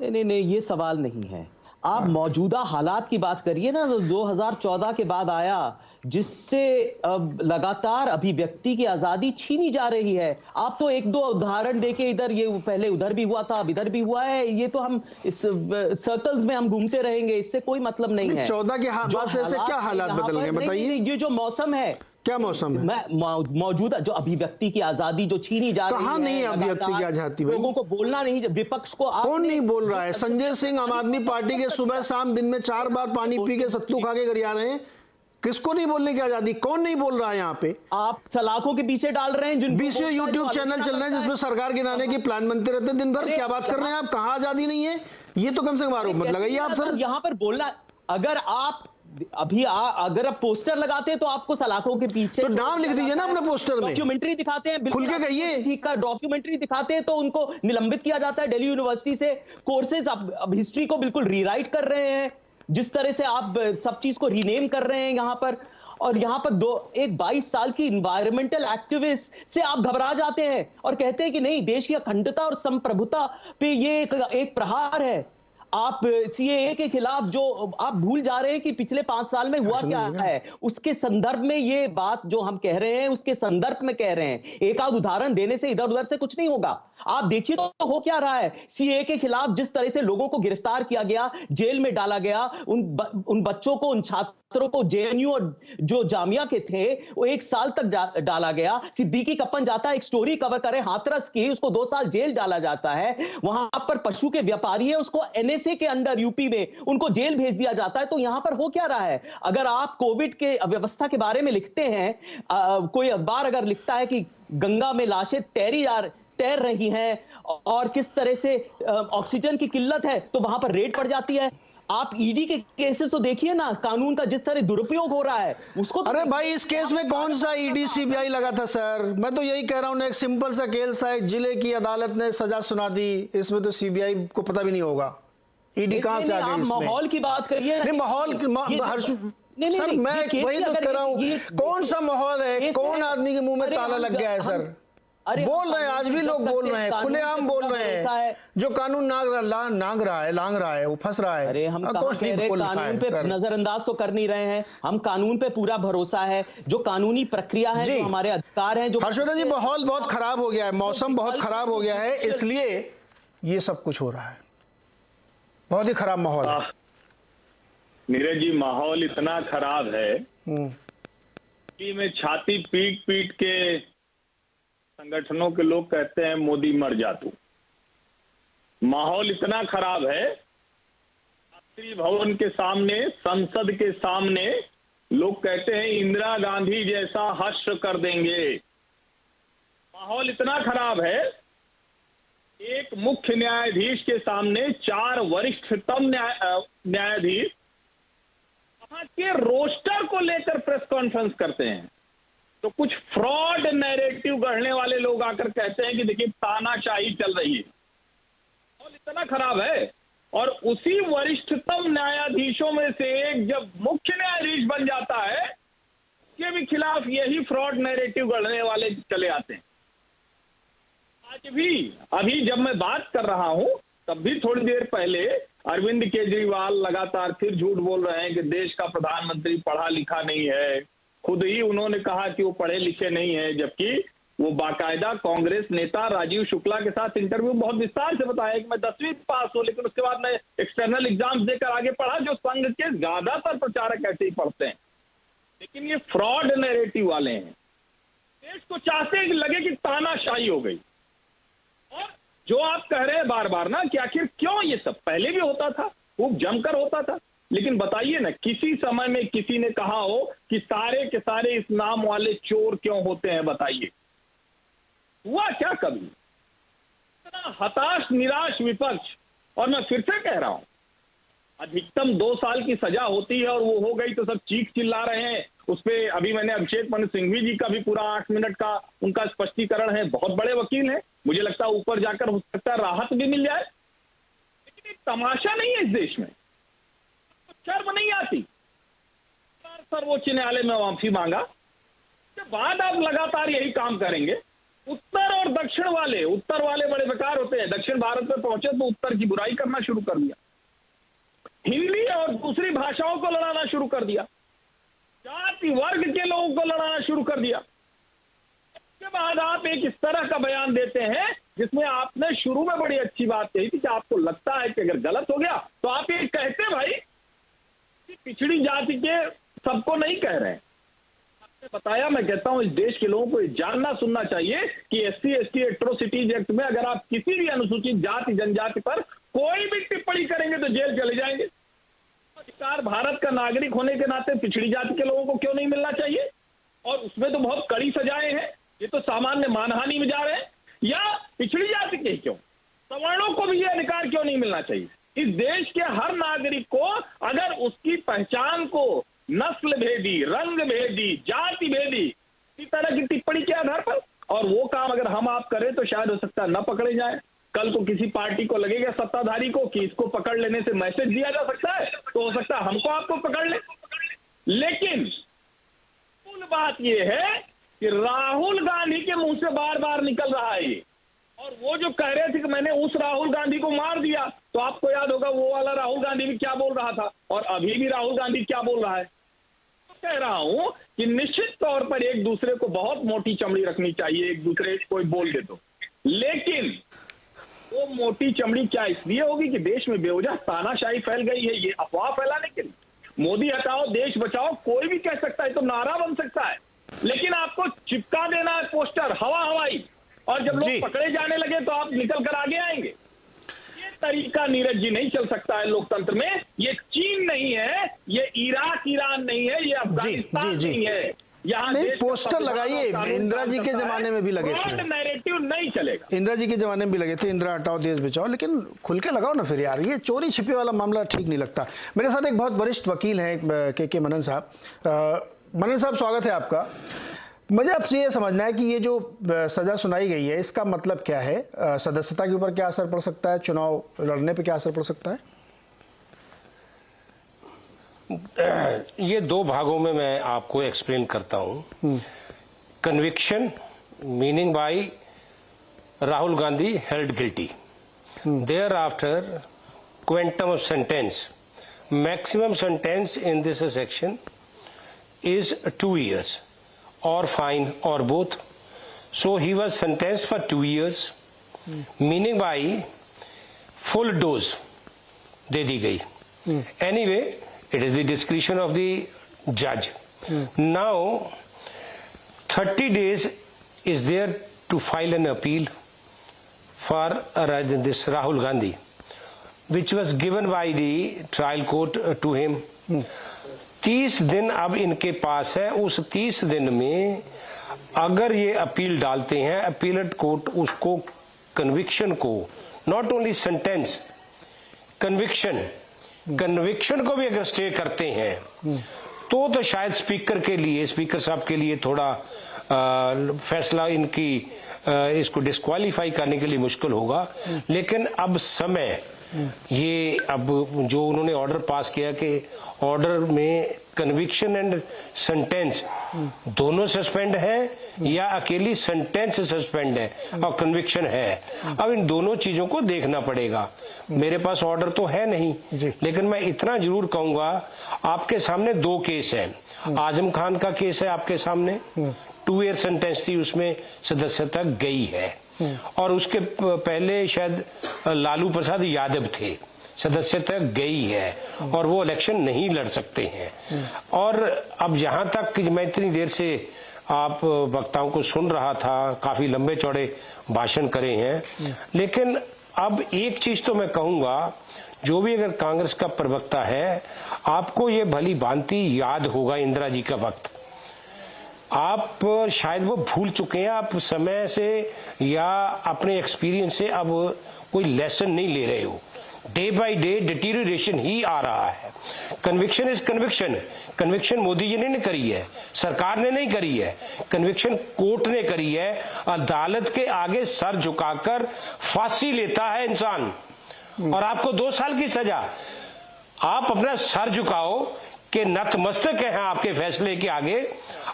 नहीं, ये सवाल नहीं है। आप मौजूदा हालात की बात करिए ना, तो 2014 के बाद आया, जिससे अब लगातार अभिव्यक्ति की आजादी छीनी जा रही है। आप तो 1-2 उदाहरण देके, इधर ये पहले उधर भी हुआ था, अब इधर भी हुआ है, ये तो हम इस सर्कल्स में हम घूमते रहेंगे, इससे कोई मतलब नहीं है। 14 के बाद से क्या हालात बदल गए बताइए? ये जो मौसम है, क्या मौसम है? मौजूदा जो अभिव्यक्ति की आजादी जो छीनी जा रही है, कहाँ नहीं अभिव्यक्ति की आजादी भाई? लोगों को बोलना नहीं, विपक्ष को कौन नहीं बोल रहा है? संजय सिंह आम आदमी पार्टी के सुबह शाम दिन में 4 बार पानी पी के सत्तू खा के गरिया रहे हैं। किसको नहीं बोलने की आजादी? कौन नहीं बोल रहा है यहाँ पे? आप सलाखों के पीछे डाल रहे हैं। जिन 20 यूट्यूब चैनल चल रहे हैं जिसमें सरकार गिराने की प्लान बनते रहते हैं दिन भर। क्या बात कर रहे हैं आप? कहाँ आजादी नहीं है? ये तो कम से कम आरोप मत लगाइए आप सर। यहाँ पर बोलना, अगर आप अगर आप पोस्टर लगाते हैं तो आपको सलाखों के पीछे तो नाम लिख दीजिए ना अपने पोस्टर में। डॉक्यूमेंट्री दिखाते हैं, खुल के कहिए। डॉक्यूमेंट्री दिखाते हैं तो उनको निलंबित किया जाता है। दिल्ली यूनिवर्सिटी से कोर्सेज अब हिस्ट्री को बिल्कुल रीराइट कर रहे हैं, जिस तरह से आप सब चीज को रीनेम कर रहे हैं यहाँ पर। और यहाँ पर एक 22 साल की इन्वायरमेंटल एक्टिविस्ट से आप घबरा जाते हैं और कहते हैं कि नहीं, देश की अखंडता और संप्रभुता पे ये एक प्रहार है। आप सीएए के खिलाफ जो आप भूल जा रहे हैं कि पिछले 5 साल में हुआ क्या है, उसके संदर्भ में ये बात जो हम कह रहे हैं, उसके संदर्भ में कह रहे हैं। एक आध उदाहरण देने से इधर उधर से कुछ नहीं होगा। आप देखिए तो हो क्या रहा है। सीएए के खिलाफ जिस तरह से लोगों को गिरफ्तार किया गया, जेल में डाला गया, उन बच्चों को, उन छात्रों को, जेएनयू और जो जामिया के थे, वो 1 साल तक डाला गया। सिद्दीकी कप्पन जाता है, एक स्टोरी कवर करे हाथरस की, उसको 2 साल जेल डाला जाता है। वहां पर पशु के व्यापारी है, उसको एनएसए के अंडर यूपी में उनको जेल भेज दिया जाता है। तो यहां पर हो क्या रहा है? अगर आप कोविड के व्यवस्था के बारे में लिखते हैं, कोई अखबार अगर लिखता है कि गंगा में लाशें तैर रही हैं और किस तरह से ऑक्सीजन की किल्लत है, तो वहां पर रेड पड़ जाती है। आप ईडी के केसेस तो देखिए ना, कानून का जिस तरह दुरुपयोग हो रहा है उसको तो अरे भाई, इस केस में कौन सा ईडी सीबीआई लगा था सर? मैं तो यही कह रहा हूं ना, एक सिंपल सा केस है, जिले की अदालत ने सजा सुना दी, इसमें तो सीबीआई को पता भी नहीं होगा ईडी कहां से आ गई इसमें। माहौल की बात करिए ना। नहीं, माहौल सर, मैं वही तो कह रहा हूं, कौन सा माहौल है, कौन आदमी के मुंह में ताला लग गया है सर? बोल रहे हैं, आज भी लोग बोल रहे हैं, खुलेआम बोल रहे हैं, जो कानून लांग रहा है, वो फंस रहा है। अरे हम कौन कह रहे कानून पे नजरअंदाज तो कर नहीं रहे हैं, हम कानून पे पूरा भरोसा है, जो कानूनी प्रक्रिया है, जो हमारे अधिकार हैं, जो हर्षवर्धन जी, माहौल बहुत खराब हो गया है, मौसम बहुत खराब हो गया है, इसलिए ये सब कुछ हो रहा है, बहुत ही खराब माहौल है। नीरज जी, माहौल इतना खराब है कि मैं छाती पीट पीट के संगठनों के लोग कहते हैं मोदी मर जा तू। माहौल इतना खराब है, राष्ट्रीय भवन के सामने, संसद के सामने लोग कहते हैं इंदिरा गांधी जैसा हश्र कर देंगे। माहौल इतना खराब है, एक मुख्य न्यायाधीश के सामने 4 वरिष्ठतम न्यायाधीश वहां के रोस्टर को लेकर प्रेस कॉन्फ्रेंस करते हैं, तो कुछ फ्रॉड नैरेटिव गढ़ने वाले लोग आकर कहते हैं कि देखिए तानाशाही चल रही है। और इतना खराब है, और उसी वरिष्ठतम न्यायाधीशों में से एक जब मुख्य न्यायाधीश बन जाता है, उसके भी खिलाफ यही फ्रॉड नैरेटिव गढ़ने वाले चले आते हैं। आज भी, अभी जब मैं बात कर रहा हूं, तब भी थोड़ी देर पहले अरविंद केजरीवाल लगातार फिर झूठ बोल रहे हैं कि देश का प्रधानमंत्री पढ़ा लिखा नहीं है। खुद ही उन्होंने कहा कि वो पढ़े लिखे नहीं है, जबकि वो बाकायदा कांग्रेस नेता राजीव शुक्ला के साथ इंटरव्यू बहुत विस्तार से बताया कि मैं 10वीं पास हूं, लेकिन उसके बाद मैं एक्सटर्नल एग्जाम्स देकर आगे पढ़ा, जो संघ के ज्यादातर प्रचारक ऐसे ही पढ़ते हैं। लेकिन ये फ्रॉड नैरेटिव वाले हैं, देश को चाहते हैं कि लगे कि तानाशाही हो गई। और जो आप कह रहे हैं बार बार ना कि आखिर क्यों ये सब, पहले भी होता था, खूब जमकर होता था, लेकिन बताइए ना, किसी समय में किसी ने कहा हो कि सारे के सारे इस नाम वाले चोर क्यों होते हैं? बताइए, हुआ क्या कभी? इतना हताश निराश विपक्ष। और मैं फिर से कह रहा हूं, अधिकतम 2 साल की सजा होती है और वो हो गई तो सब चीख चिल्ला रहे हैं उस पर। अभी मैंने अभिषेक मनु सिंघवी जी का भी पूरा 8 मिनट का उनका स्पष्टीकरण है, बहुत बड़े वकील हैं, मुझे लगता है ऊपर जाकर हो सकता है राहत भी मिल जाए। लेकिन एक तमाशा नहीं है इस देश में, शर्म नहीं आती? सर्वोच्च न्यायालय में माफी मांगा, उसके बाद आप लगातार यही काम करेंगे। उत्तर और दक्षिण वाले, उत्तर वाले बड़े बेकार होते हैं, दक्षिण भारत में पहुंचे तो उत्तर की बुराई करना शुरू कर दिया, हिंदी और दूसरी भाषाओं को लड़ाना शुरू कर दिया, जाति वर्ग के लोगों को लड़ाना शुरू कर दिया। उसके बाद आप एक इस तरह का बयान देते हैं जिसमें आपने शुरू में बड़ी अच्छी बात कही थी कि आपको लगता है कि अगर गलत हो गया तो आप ये कहते भाई कि पिछड़ी जाति के सबको नहीं कह रहे हैं। आपने बताया, मैं कहता हूं इस देश के लोगों को ये जानना सुनना चाहिए कि SC/ST एट्रोसिटीज एक्ट में अगर आप किसी भी अनुसूचित जाति जनजाति पर कोई भी टिप्पणी करेंगे तो जेल चले जाएंगे। अधिकार भारत का नागरिक होने के नाते पिछड़ी जाति के लोगों को क्यों नहीं मिलना चाहिए? और उसमें तो बहुत कड़ी सजाएं हैं, ये तो सामान्य मानहानि में जा रहे हैं। या पिछड़ी जाति के क्यों, सवर्णों को भी ये अधिकार क्यों नहीं मिलना चाहिए? इस देश के हर नागरिक को अगर उसकी पहचान को नस्ल भेदी, रंग भेदी, जाति भेदी, इसी तरह की टिप्पणी के आधार पर, और वो काम अगर हम आप करें तो शायद हो सकता है न पकड़े जाए। कल को किसी पार्टी को लगेगा सत्ताधारी को कि इसको पकड़ लेने से मैसेज दिया जा सकता है, तो हो सकता है हमको आपको पकड़ ले। लेकिन मूल बात यह है कि राहुल गांधी के मुंह से बार बार निकल रहा है ये, और वो जो कह रहे थे कि मैंने उस राहुल गांधी को मार दिया, तो आपको याद होगा वो वाला राहुल गांधी भी क्या बोल रहा था, और अभी भी राहुल गांधी क्या बोल रहा है। तो कह रहा हूं कि निश्चित तौर पर एक दूसरे को बहुत मोटी चमड़ी रखनी चाहिए, एक दूसरे को कोई बोल दे तो, लेकिन वो मोटी चमड़ी क्या इसलिए होगी कि देश में बेवजह तानाशाही फैल गई है, ये अफवाह फैलाने के लिए। मोदी हटाओ देश बचाओ कोई भी कह सकता है, तो नारा बन सकता है, लेकिन आपको चिपका देना है पोस्टर हवा हवाई, और जब लोग पकड़े जाने लगे तो आप निकल कर आगे आएंगे। ये तरीका नीरज जी नहीं चल सकता है लोकतंत्र में। ये चीन नहीं है, ये इराक ईरान नहीं है, ये अफगानिस्तान नहीं है। यहाँ नहीं, देश का पोस्टर संविधान और लगाइए, कानून इंदिरा जी के काम करता जमाने है। में भी लगे थे। फ्रॉड नैरेटिव नहीं चलेगा। इंदिरा जी के जमाने में भी लगे थे, इंदिरा हटाओ देश बचाओ, लेकिन खुल के लगाओ ना फिर यार, ये चोरी छिपी वाला मामला ठीक नहीं लगता। मेरे साथ एक बहुत वरिष्ठ वकील हैं के मनन साहब। मनन साहब, स्वागत है आपका। मुझे आपसे ये समझना है कि ये जो सजा सुनाई गई है, इसका मतलब क्या है? सदस्यता के ऊपर क्या असर पड़ सकता है? चुनाव लड़ने पे क्या असर पड़ सकता है? ये दो भागों में मैं आपको एक्सप्लेन करता हूं। Conviction meaning by Rahul Gandhi held guilty, thereafter quantum of sentence, maximum sentence in this section is 2 years or fine or both. So he was sentenced for 2 years, meaning by full dose दे दी गई. Anyway, it is the discretion of the judge. Now 30 days is there to file an appeal for this Rahul Gandhi, which was given by the trial court to him. 30 दिन अब इनके पास है। उस 30 दिन में अगर ये अपील डालते हैं, अपीलेट कोर्ट उसको कन्विक्शन को, नॉट ओनली सेंटेंस, कन्विक्शन को भी अगर स्टे करते हैं तो शायद स्पीकर के लिए, स्पीकर साहब के लिए थोड़ा फैसला इनकी इसको डिस्क्वालीफाई करने के लिए मुश्किल होगा। लेकिन अब समय ये, अब जो उन्होंने ऑर्डर पास किया कि ऑर्डर में कन्विक्शन एंड सेंटेंस दोनों सस्पेंड है या अकेली सेंटेंस सस्पेंड है और कन्विक्शन है, अब इन दोनों चीजों को देखना पड़ेगा। मेरे पास ऑर्डर तो है नहीं, लेकिन मैं इतना जरूर कहूंगा, आपके सामने 2 केस हैं। आजम खान का केस है आपके सामने, 2 ईयर सेंटेंस थी, उसमें सदस्यता गई है। और उसके पहले शायद लालू प्रसाद यादव थे, सदस्यता गई है और वो इलेक्शन नहीं लड़ सकते हैं। और अब जहां तक मैं इतनी देर से आप वक्ताओं को सुन रहा था, काफी लंबे चौड़े भाषण करे हैं, लेकिन अब एक चीज तो मैं कहूंगा, जो भी अगर कांग्रेस का प्रवक्ता है, आपको ये भली भांति याद होगा इंदिरा जी का वक्त, आप शायद वो भूल चुके हैं, आप समय से या अपने एक्सपीरियंस से अब कोई लेसन नहीं ले रहे हो। डे बाय डे डिटीरियरेशन ही आ रहा है। Conviction is conviction, conviction Modi ji ने नहीं करी है, सरकार ने नहीं करी है, कन्विक्शन कोर्ट ने करी है। अदालत के आगे सर झुकाकर फांसी लेता है इंसान और आपको 2 साल की सजा। आप अपना सर झुकाओ कि नतमस्तक है आपके फैसले के आगे,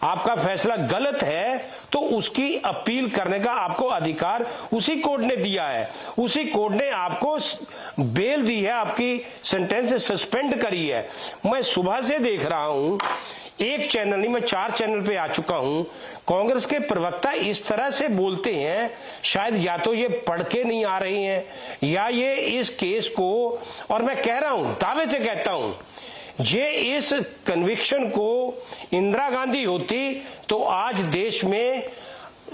आपका फैसला गलत है तो उसकी अपील करने का आपको अधिकार उसी कोर्ट ने दिया है, उसी कोर्ट ने आपको बेल दी है, आपकी सेंटेंस सस्पेंड करी है। मैं सुबह से देख रहा हूं, एक चैनल नहीं मैं 4 चैनल पे आ चुका हूं, कांग्रेस के प्रवक्ता इस तरह से बोलते हैं, शायद या तो ये पढ़ के नहीं आ रही हैं या ये इस केस को, और मैं कह रहा हूं, दावे से कहता हूं, ये इस कन्विक्शन को इंदिरा गांधी होती तो आज देश में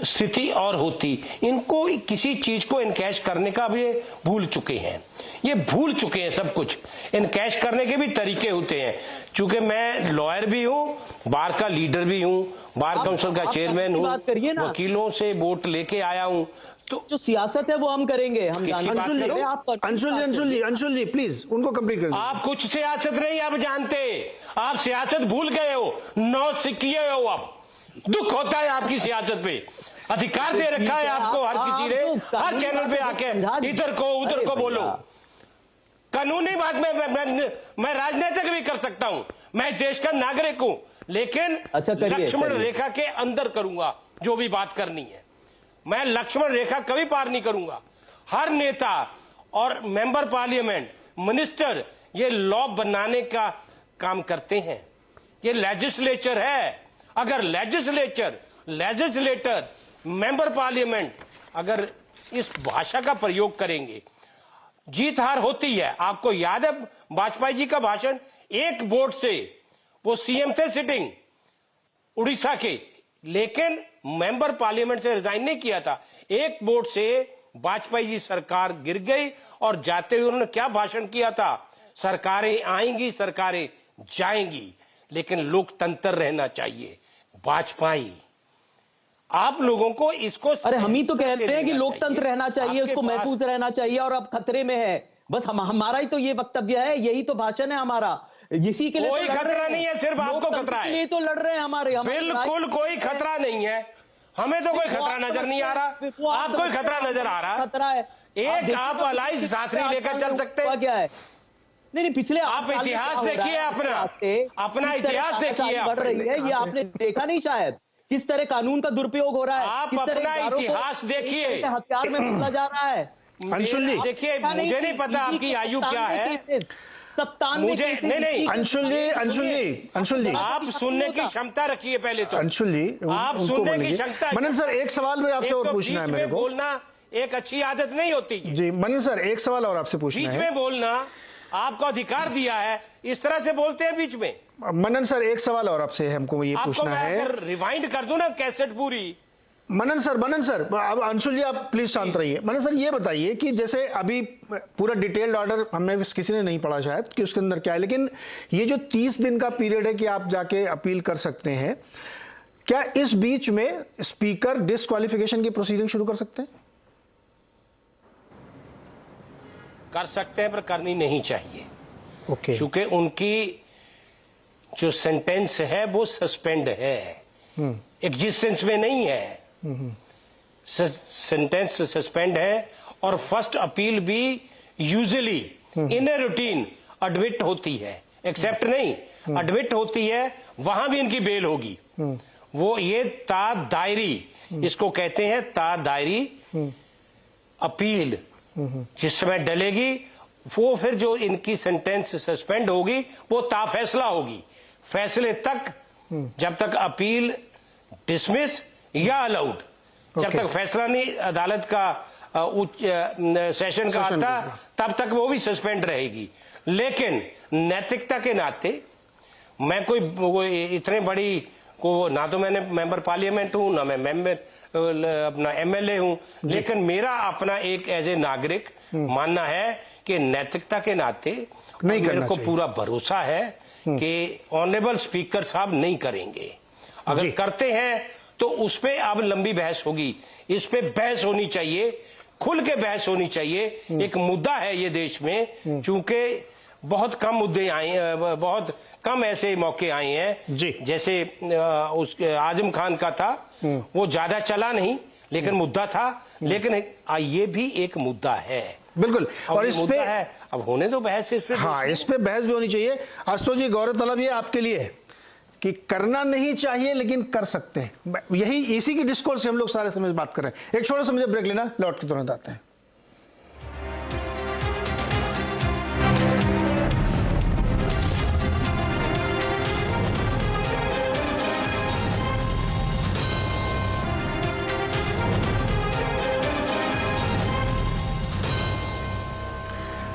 स्थिति और होती। इनको किसी चीज को इनकैश करने का भी भूल चुके हैं, ये भूल चुके हैं सब कुछ। इनकैश करने के भी तरीके होते हैं। चूंकि मैं लॉयर भी हूं, बार का लीडर भी हूं, बार काउंसिल का चेयरमैन हूं, वकीलों से वोट लेके आया हूं, तो जो सियासत है वो हम करेंगे। हम अंशुल जी प्लीज उनको कंप्लीट कर। आप कुछ सियासत नहीं अब जानते, आप सियासत भूल गए हो, 9 सिक्किए हो। अब दुख होता है आपकी सियासत पे, अधिकार दे रखा है आपको हर किसी ने, हर चैनल पे आके इधर को उधर को बोलो। कानूनी बात में मैं राजनीतिक भी कर सकता हूं, मैं देश का नागरिक हूं, लेकिन लक्ष्मण रेखा के अंदर करूंगा जो भी बात करनी है। मैं लक्ष्मण रेखा कभी पार नहीं करूंगा। हर नेता और मेंबर पार्लियामेंट, मिनिस्टर ये लॉ बनाने का काम करते हैं, ये लेजिस्लेचर है। अगर लेजिस्लेटर मेंबर पार्लियामेंट अगर इस भाषा का प्रयोग करेंगे, जीत हार होती है। आपको याद है वाजपेयी जी का भाषण, एक वोट से वो सीएम थे सिटिंग उड़ीसा के, लेकिन मेंबर पार्लियामेंट से रिजाइन नहीं किया था। एक वोट से वाजपेयी जी सरकार गिर गई और जाते हुए उन्होंने क्या भाषण किया था, सरकारें आएंगी सरकारें जाएंगी, लेकिन लोकतंत्र रहना चाहिए, वाजपेयी, आप लोगों को इसको, अरे हम ही तो कह रहे हैं कि लोकतंत्र रहना चाहिए, उसको महफूज रहना चाहिए, और अब खतरे में है। बस हमारा ही तो ये वक्तव्य है, यही तो भाषण है हमारा। इसी के लिए कोई खतरा नहीं है, सिर्फ आपको खतरा है। ये तो लड़ रहे हैं हमारे, बिल्कुल कोई खतरा नहीं है, हमें तो कोई खतरा नजर नहीं आ रहा। आपको कोई खतरा नजर आ रहा? खतरा है। एक आप अलायंस साथ नहीं लेकर चल सकते? क्या है? नहीं, पिछले आप इतिहास देखिए, अपना इतिहास देखिए, बढ़ रही है, ये आपने देखा नहीं शायद, किस तरह कानून का दुरुपयोग हो रहा है। आप अपना इतिहास देखिए, हथियार में बदला जा रहा है। अंशुल जी देखिए, मुझे नहीं पता आपकी आयु क्या है, 97 नहीं अंशुल जी आप सुनने की क्षमता रखिए पहले तो। अंशुल जी आप सुनने की क्षमता। मनन सर, एक सवाल में आपसे और पूछना है मेरे को। बोलना एक अच्छी आदत नहीं होती जी। मनन सर, एक सवाल और आपसे पूछना है। बीच में बोलना आपको अधिकार दिया है, इस तरह से बोलते हैं बीच में। मनन सर, एक सवाल और आपसे हमको ये पूछना है। रिवाइंड कर दूं ना कैसेट पूरी। मनन सर, अब अंशुल जी आप प्लीज शांत रहिए। मनन सर, ये बताइए कि जैसे अभी पूरा डिटेल्ड ऑर्डर हमने किसी ने नहीं पढ़ा शायद कि उसके अंदर क्या है, लेकिन ये जो 30 दिन का पीरियड है कि आप जाके अपील कर सकते हैं, क्या इस बीच में स्पीकर डिस्क्वालिफिकेशन की प्रोसीडिंग शुरू कर सकते हैं? कर सकते हैं, पर करनी नहीं चाहिए। ओके। क्योंकि उनकी जो सेंटेंस है वो सस्पेंड है, एग्जिस्टेंस में नहीं है। सेंटेंस सस्पेंड है, और फर्स्ट अपील भी usually in a routine admit होती है, एक्सेप्ट नहीं, एडमिट होती है, वहां भी इनकी बेल होगी। वो ये दायरी, इसको कहते हैं दायरी अपील, जिस समय डलेगी वो फिर जो इनकी सेंटेंस सस्पेंड होगी वो फैसला होगी। फैसले तक, जब तक अपील डिसमिस या अलाउड, जब तक फैसला नहीं अदालत का उच्च सेशन का आता, तब तक वो भी सस्पेंड रहेगी। लेकिन नैतिकता के नाते मैं कोई इतने बड़ी को, ना तो मैंने मेंबर पार्लियामेंट हूं, ना मैं मेंबर अपना एमएलए हूं, लेकिन मेरा अपना एक एज ए नागरिक मानना है कि नैतिकता के नाते मेरे को पूरा भरोसा है कि ऑनरेबल स्पीकर साहब नहीं करेंगे। अगर करते हैं तो उस पे अब लंबी बहस होगी, इस पे बहस होनी चाहिए, खुल के बहस होनी चाहिए। एक मुद्दा है ये देश में, क्योंकि बहुत कम मुद्दे आए, बहुत कम ऐसे मौके आए हैं, जैसे उस आजम खान का था, वो ज्यादा चला नहीं, लेकिन मुद्दा था। लेकिन ये भी एक मुद्दा है, बिल्कुल। और इस पे है, अब होने दो बहस इस पे। हाँ, इस पे बहस भी होनी चाहिए। आशुतोष जी, गौरव तलब ये आपके लिए है कि करना नहीं चाहिए लेकिन कर सकते हैं, यही इसी की डिस्कोर्स से हम लोग सारे समय बात कर रहे हैं। एक छोटा सा मुझे ब्रेक लेना, लौट के तुरंत आते हैं।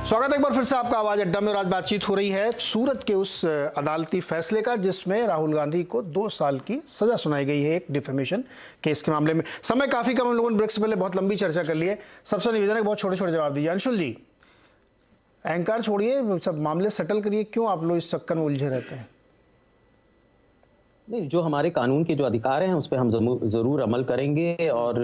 स्वागत है एक बार फिर से आपका आवाज अड्डा में। और आज बातचीत हो रही है सूरत के उस अदालती फैसले का जिसमें राहुल गांधी को 2 साल की सजा सुनाई गई है एक डिफेमेशन केस के मामले में। समय काफी कम, हम लोगों ने ब्रेक से पहले बहुत लंबी चर्चा कर ली है। सबसे निवेदन है बहुत छोटे छोटे जवाब दीजिए। अंशुल जी, अहंकार छोड़िए, सब मामले सेटल करिए, क्यों आप लोग इस चक्कर में उलझे रहते हैं? नहीं, जो हमारे कानून के जो अधिकार हैं उस पर हम जरूर अमल करेंगे, और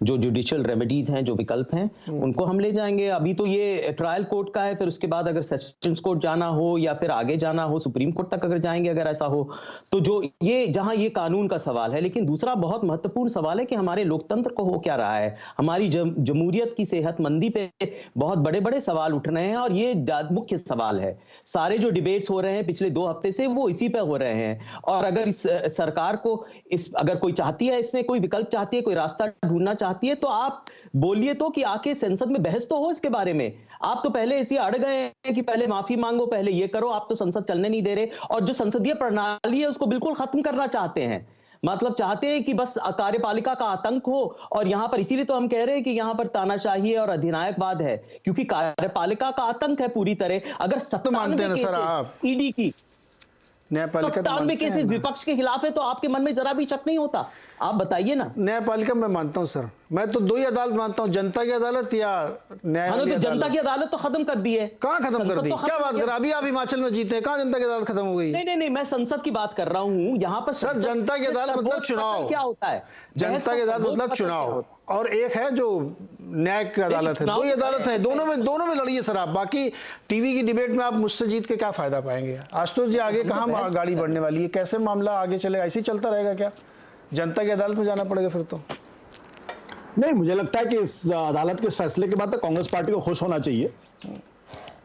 जो जुडिशियल रेमेडीज हैं, जो विकल्प हैं, उनको हम ले जाएंगे। अभी तो ये ट्रायल कोर्ट का है, फिर उसके बाद अगर सेशंस कोर्ट जाना हो या फिर आगे जाना हो, सुप्रीम कोर्ट तक अगर जाएंगे अगर ऐसा हो तो। जो ये जहां ये कानून का सवाल है, लेकिन दूसरा बहुत महत्वपूर्ण सवाल है कि हमारे लोकतंत्र को हो क्या रहा है, हमारी जमहूरियत की सेहतमंदी पे बहुत बड़े बड़े सवाल उठ रहे हैं, और ये मुख्य सवाल है। सारे जो डिबेट्स हो रहे हैं पिछले 2 हफ्ते से, वो इसी पे हो रहे हैं। और अगर इस सरकार को अगर कोई चाहती है, इसमें कोई विकल्प चाहती है, कोई रास्ता ढूंढना चाहती है, तो आप बोलिए तो कि आके संसद में बहस तो हो इसके बारे में। आप तो पहले इसी अड़ गए हैं कि पहले माफी मांगो, पहले ये करो, आप तो संसद चलने नहीं दे रहे, और जो संसदीय प्रणाली है उसको बिल्कुल खत्म करना चाहते हैं। मतलब चाहते हैं कि बस कार्यपालिका का आतंक हो, और यहां पर इसीलिए तो हम कह रहे हैं कि यहां पर तानाशाही और अधिनायकवाद है, क्योंकि कार्यपालिका का आतंक है पूरी तरह। अगर 97 ईडी की 97 केसेस विपक्ष के खिलाफ है, तो आपके मन में जरा भी शक नहीं होता? आप बताइए ना। न्यायपालिका मैं मानता हूं सर, मैं तो दो ही अदालत मानता हूं, जनता की अदालत या न्यायालय। तो जनता की अदालत तो खत्म कर दी है। कहां खत्म कर दी? तो क्या बात कर, अभी आप हिमाचल में जीते हैं, कहां जनता की अदालत खत्म हो गई? नहीं, मैं संसद की बात कर रहा हूं। यहाँ पर सर जनता की अदालत मतलब चुनाव, क्या होता है? जनता की अदालत मतलब चुनाव, और एक है जो न्याय की अदालत है। दो ही अदालत है, दोनों में लड़िए सर आप। बाकी टीवी की डिबेट में आप मुझसे जीत के क्या फायदा पाएंगे? आशुतोष जी आगे कहां गाड़ी बढ़ने वाली है? कैसे मामला आगे चलेगा? ऐसे ही चलता रहेगा क्या? जनता की अदालत में जाना पड़ेगा फिर तो। नहीं, मुझे लगता है कि इस अदालत के इस फैसले के बाद तो कांग्रेस पार्टी को खुश होना चाहिए।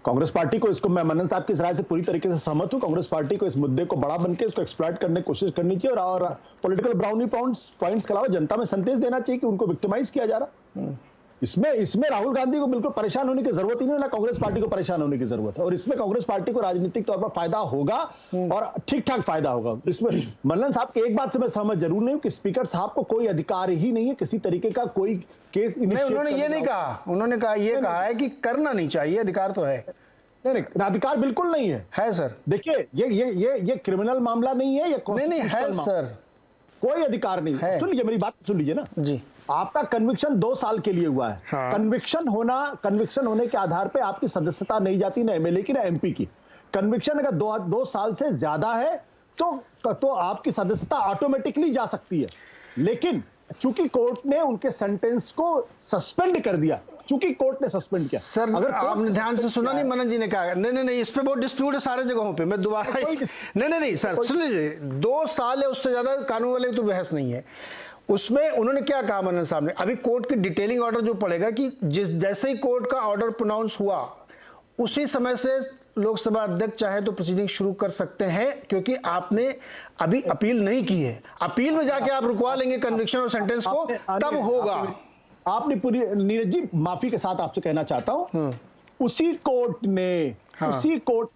कांग्रेस पार्टी को, इसको मैं मनन साहब की इस राय से पूरी तरीके से सहमत हूं। कांग्रेस पार्टी को इस मुद्दे को बड़ा बनके इसको एक्सप्लॉइट करने की कोशिश करनी चाहिए और पॉलिटिकल ब्राउनी पॉइंट्स के अलावा जनता में संदेश देना चाहिए कि उनको विक्टिमाइज किया जा रहा। इसमें राहुल गांधी को बिल्कुल परेशान होने की जरूरत ही नहीं, ना कांग्रेस पार्टी को परेशान होने की जरूरत है। और इसमें कांग्रेस पार्टी को राजनीतिक तौर पर फायदा होगा और ठीक ठाक फायदा होगा। इसमें मनन साहब की एक बात से मैं सहमत जरूर नहीं हूं कि स्पीकर साहब को कोई अधिकार ही नहीं है किसी तरीके का कोई केस नहीं, उन्होंने ये नहीं कहा। उन्होंने कहा है कि करना नहीं चाहिए, अधिकार तो है। नहीं, अधिकार बिल्कुल नहीं है सर। देखिए ये क्रिमिनल मामला नहीं है, ये नहीं है सर, कोई अधिकार नहीं है। सुन लीजिए मेरी बात, सुन लीजिए ना जी। आपका कन्विक्शन 2 साल के लिए हुआ है। हाँ। कन्विक्शन होने के आधार पे आपकी सदस्यता नहीं जाती ना एमएलए की ना एमपी की। कन्विक्शन अगर 2 साल से ज्यादा है तो आपकी सदस्यता ऑटोमेटिकली जा सकती है। लेकिन चूंकि कोर्ट ने उनके सेंटेंस को सस्पेंड कर दिया, चूंकि कोर्ट ने सस्पेंड किया। सर अगर आपने ध्यान से सुना नहीं, मनन जी ने कहा नहीं, इस पे बहुत डिस्प्यूट है सारे जगहों पे। मैं दोबारा नहीं सर सुन लीजिए, 2 साल है, उससे ज्यादा कानून वाले तो बहस नहीं है। उसमें उन्होंने क्या कहा मनन साहब ने, अभी कोर्ट की डिटेलिंग ऑर्डर जो पड़ेगा कि जैसे ही कोर्ट का ऑर्डर प्रोनाउंस हुआ उसी समय से लोकसभा अध्यक्ष चाहे तो प्रोसीडिंग शुरू कर सकते हैं, क्योंकि आपने अभी अपील नहीं की है। अपील में जाके आप रुकवा लेंगे कन्विक्शन और सेंटेंस को, तब होगा। आपने पूरी, नीरज जी माफी के साथ आपसे कहना चाहता हूं, उसी कोर्ट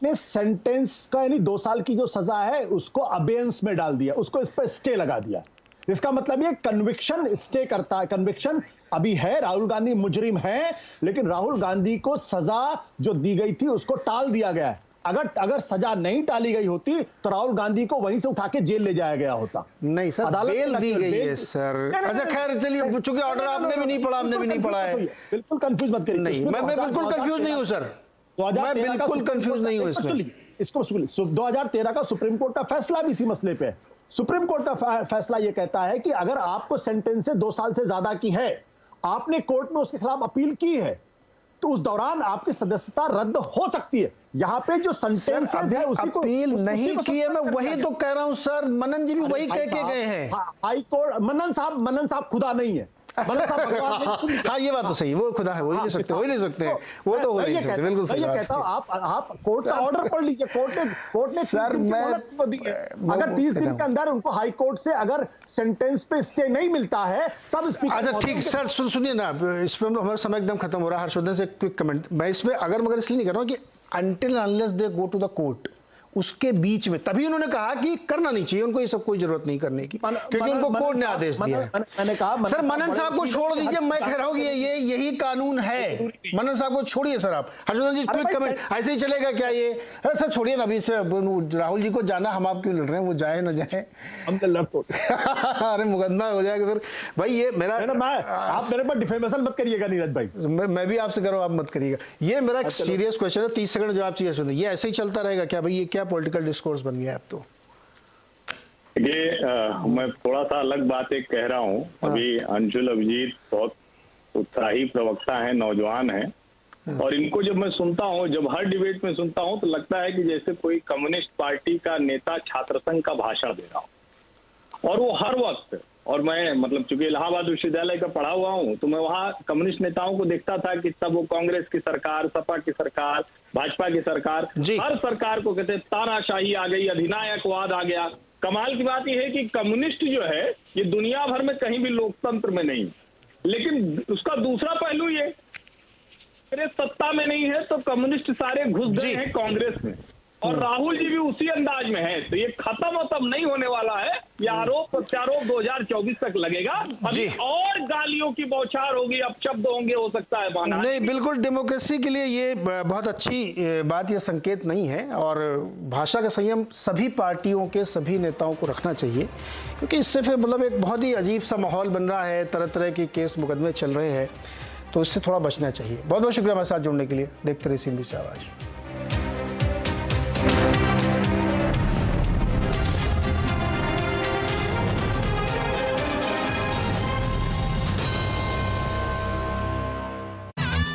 ने सेंटेंस का यानी 2 साल की जो सजा है उसको अबेयंस में डाल दिया, उसको इस पर स्टे लगा दिया। इसका मतलब ये कन्विक्शन स्टे करता है। कन्विक्शन अभी है, राहुल गांधी मुजरिम है, लेकिन राहुल गांधी को सजा जो दी गई थी उसको टाल दिया गया है। अगर सजा नहीं टाली गई होती तो राहुल गांधी को वहीं से उठा के जेल ले जाया गया होता। नहीं सर, बेल दी गई है सर। अच्छा खैर चलिए, चूंकि ऑर्डर आपने भी नहीं पढ़ा, हमने भी नहीं पढ़ा है। बिल्कुल कंफ्यूज मत करिए। नहीं, मैं बिल्कुल कंफ्यूज नहीं हूं सर, मैं बिल्कुल कंफ्यूज नहीं हूं इसमें। इसको 2013 का सुप्रीम कोर्ट का फैसला भी इसी मसले पे है। सुप्रीम कोर्ट का फैसला यह कहता है कि अगर आपको सेंटेंस 2 साल से ज्यादा की है, आपने कोर्ट में उसके खिलाफ अपील की है, तो उस दौरान आपकी सदस्यता रद्द हो सकती है। यहाँ पे जो सेंटेंस है उसी को अपील नहीं की है, मैं वही तो कह रहा हूं सर। मनन जी भी वही कह के गए हैं। हाई कोर्ट, मनन साहब खुदा नहीं है। हाँ ये बात तो सही, वो खुदा है, वो ही नहीं सकते, वो तो हो नहीं सकते। बिल्कुल सही कहता हूं, आप कोर्ट का ऑर्डर पढ़ लीजिए। कोर्ट ने सर अगर 30 दिन के अंदर उनको हाई कोर्ट से अगर सेंटेंस पे स्टे नहीं मिलता है तब। अच्छा ठीक सर, सुनिए ना, इस पे हमारा समय एकदम खत्म हो रहा है। हर्षवर्धन से क्विक कमेंट मैं इसमें अगर मगर इसलिए नहीं कर रहा हूँ कि until unless they go to the court, उसके बीच में तभी उन्होंने कहा कि करना नहीं चाहिए, उनको ये सब कोई जरूरत नहीं करने की, क्योंकि उनको कोर्ट ने आदेश दिया है। मैंने कहा सर मनन साहब को छोड़ दीजिए, मैं कह रहा हूँ कि ये यही कानून है। मनन साहब को छोड़िए सर आप। हर्षवर्धन जी क्विक कमेंट, ऐसे ही चलेगा क्या ये? सर छोड़िए ना, अभी से राहुल जी को जाना, हम आप क्यों लड़ रहे हैं, वो जाए ना जाए, हम तो लड़ तो अरे मुकदमा हो जाएगा फिर भाई। ये मेरा, आप मेरे पर डिफेमेशन मत करिएगा नीरज भाई। मैं भी आपसे कह रहा हूँ, आप मत करिएगा। ये मेरा एक सीरियस क्वेश्चन है, 30 सेकंड जवाब चाहिए। सुनिए, ये ऐसे ही चलता रहेगा क्या भाई? ये क्या पॉलिटिकल डिस्कोर्स बन गया अब तो? ये मैं थोड़ा सा अलग बात एक कह रहा हूँ। अभी अंशुल अभिजीत बहुत उत्साही प्रवक्ता है, नौजवान है, और इनको जब मैं सुनता हूँ, जब हर डिबेट में सुनता हूँ, तो लगता है कि जैसे कोई कम्युनिस्ट पार्टी का नेता छात्र संघ का भाषण दे रहा हूँ। और वो हर वक्त, और मैं मतलब चूंकि इलाहाबाद विश्वविद्यालय का पढ़ा हुआ हूँ, तो मैं वहाँ कम्युनिस्ट नेताओं को देखता था कि तब वो कांग्रेस की सरकार, सपा की सरकार, भाजपा की सरकार, हर सरकार को कहते तानाशाही आ गई, अधिनायकवाद आ गया। कमाल की बात यह है कि कम्युनिस्ट जो है ये दुनिया भर में कहीं भी लोकतंत्र में नहीं, लेकिन उसका दूसरा पहलू ये, सत्ता में नहीं है तो कम्युनिस्ट सारे घुस गए हैं कांग्रेस में। और राहुल जी भी उसी अंदाज में है, तो ये खत्म नहीं होने वाला है। ये आरोप प्रत्यारोप 2024 तक लगेगा। अभी और गालियों की बौछार होगी, अब शब्द होंगे, हो सकता है बहाना। नहीं, बिल्कुल डेमोक्रेसी के लिए ये बहुत अच्छी बात, ये संकेत नहीं है। और भाषा का संयम सभी पार्टियों के सभी नेताओं को रखना चाहिए, क्योंकि इससे फिर मतलब एक बहुत ही अजीब सा माहौल बन रहा है, तरह तरह के केस मुकदमे चल रहे हैं, तो इससे थोड़ा बचना चाहिए। बहुत बहुत शुक्रिया हमारे साथ जुड़ने के लिए। देखते रहिए CNBC आवाज़।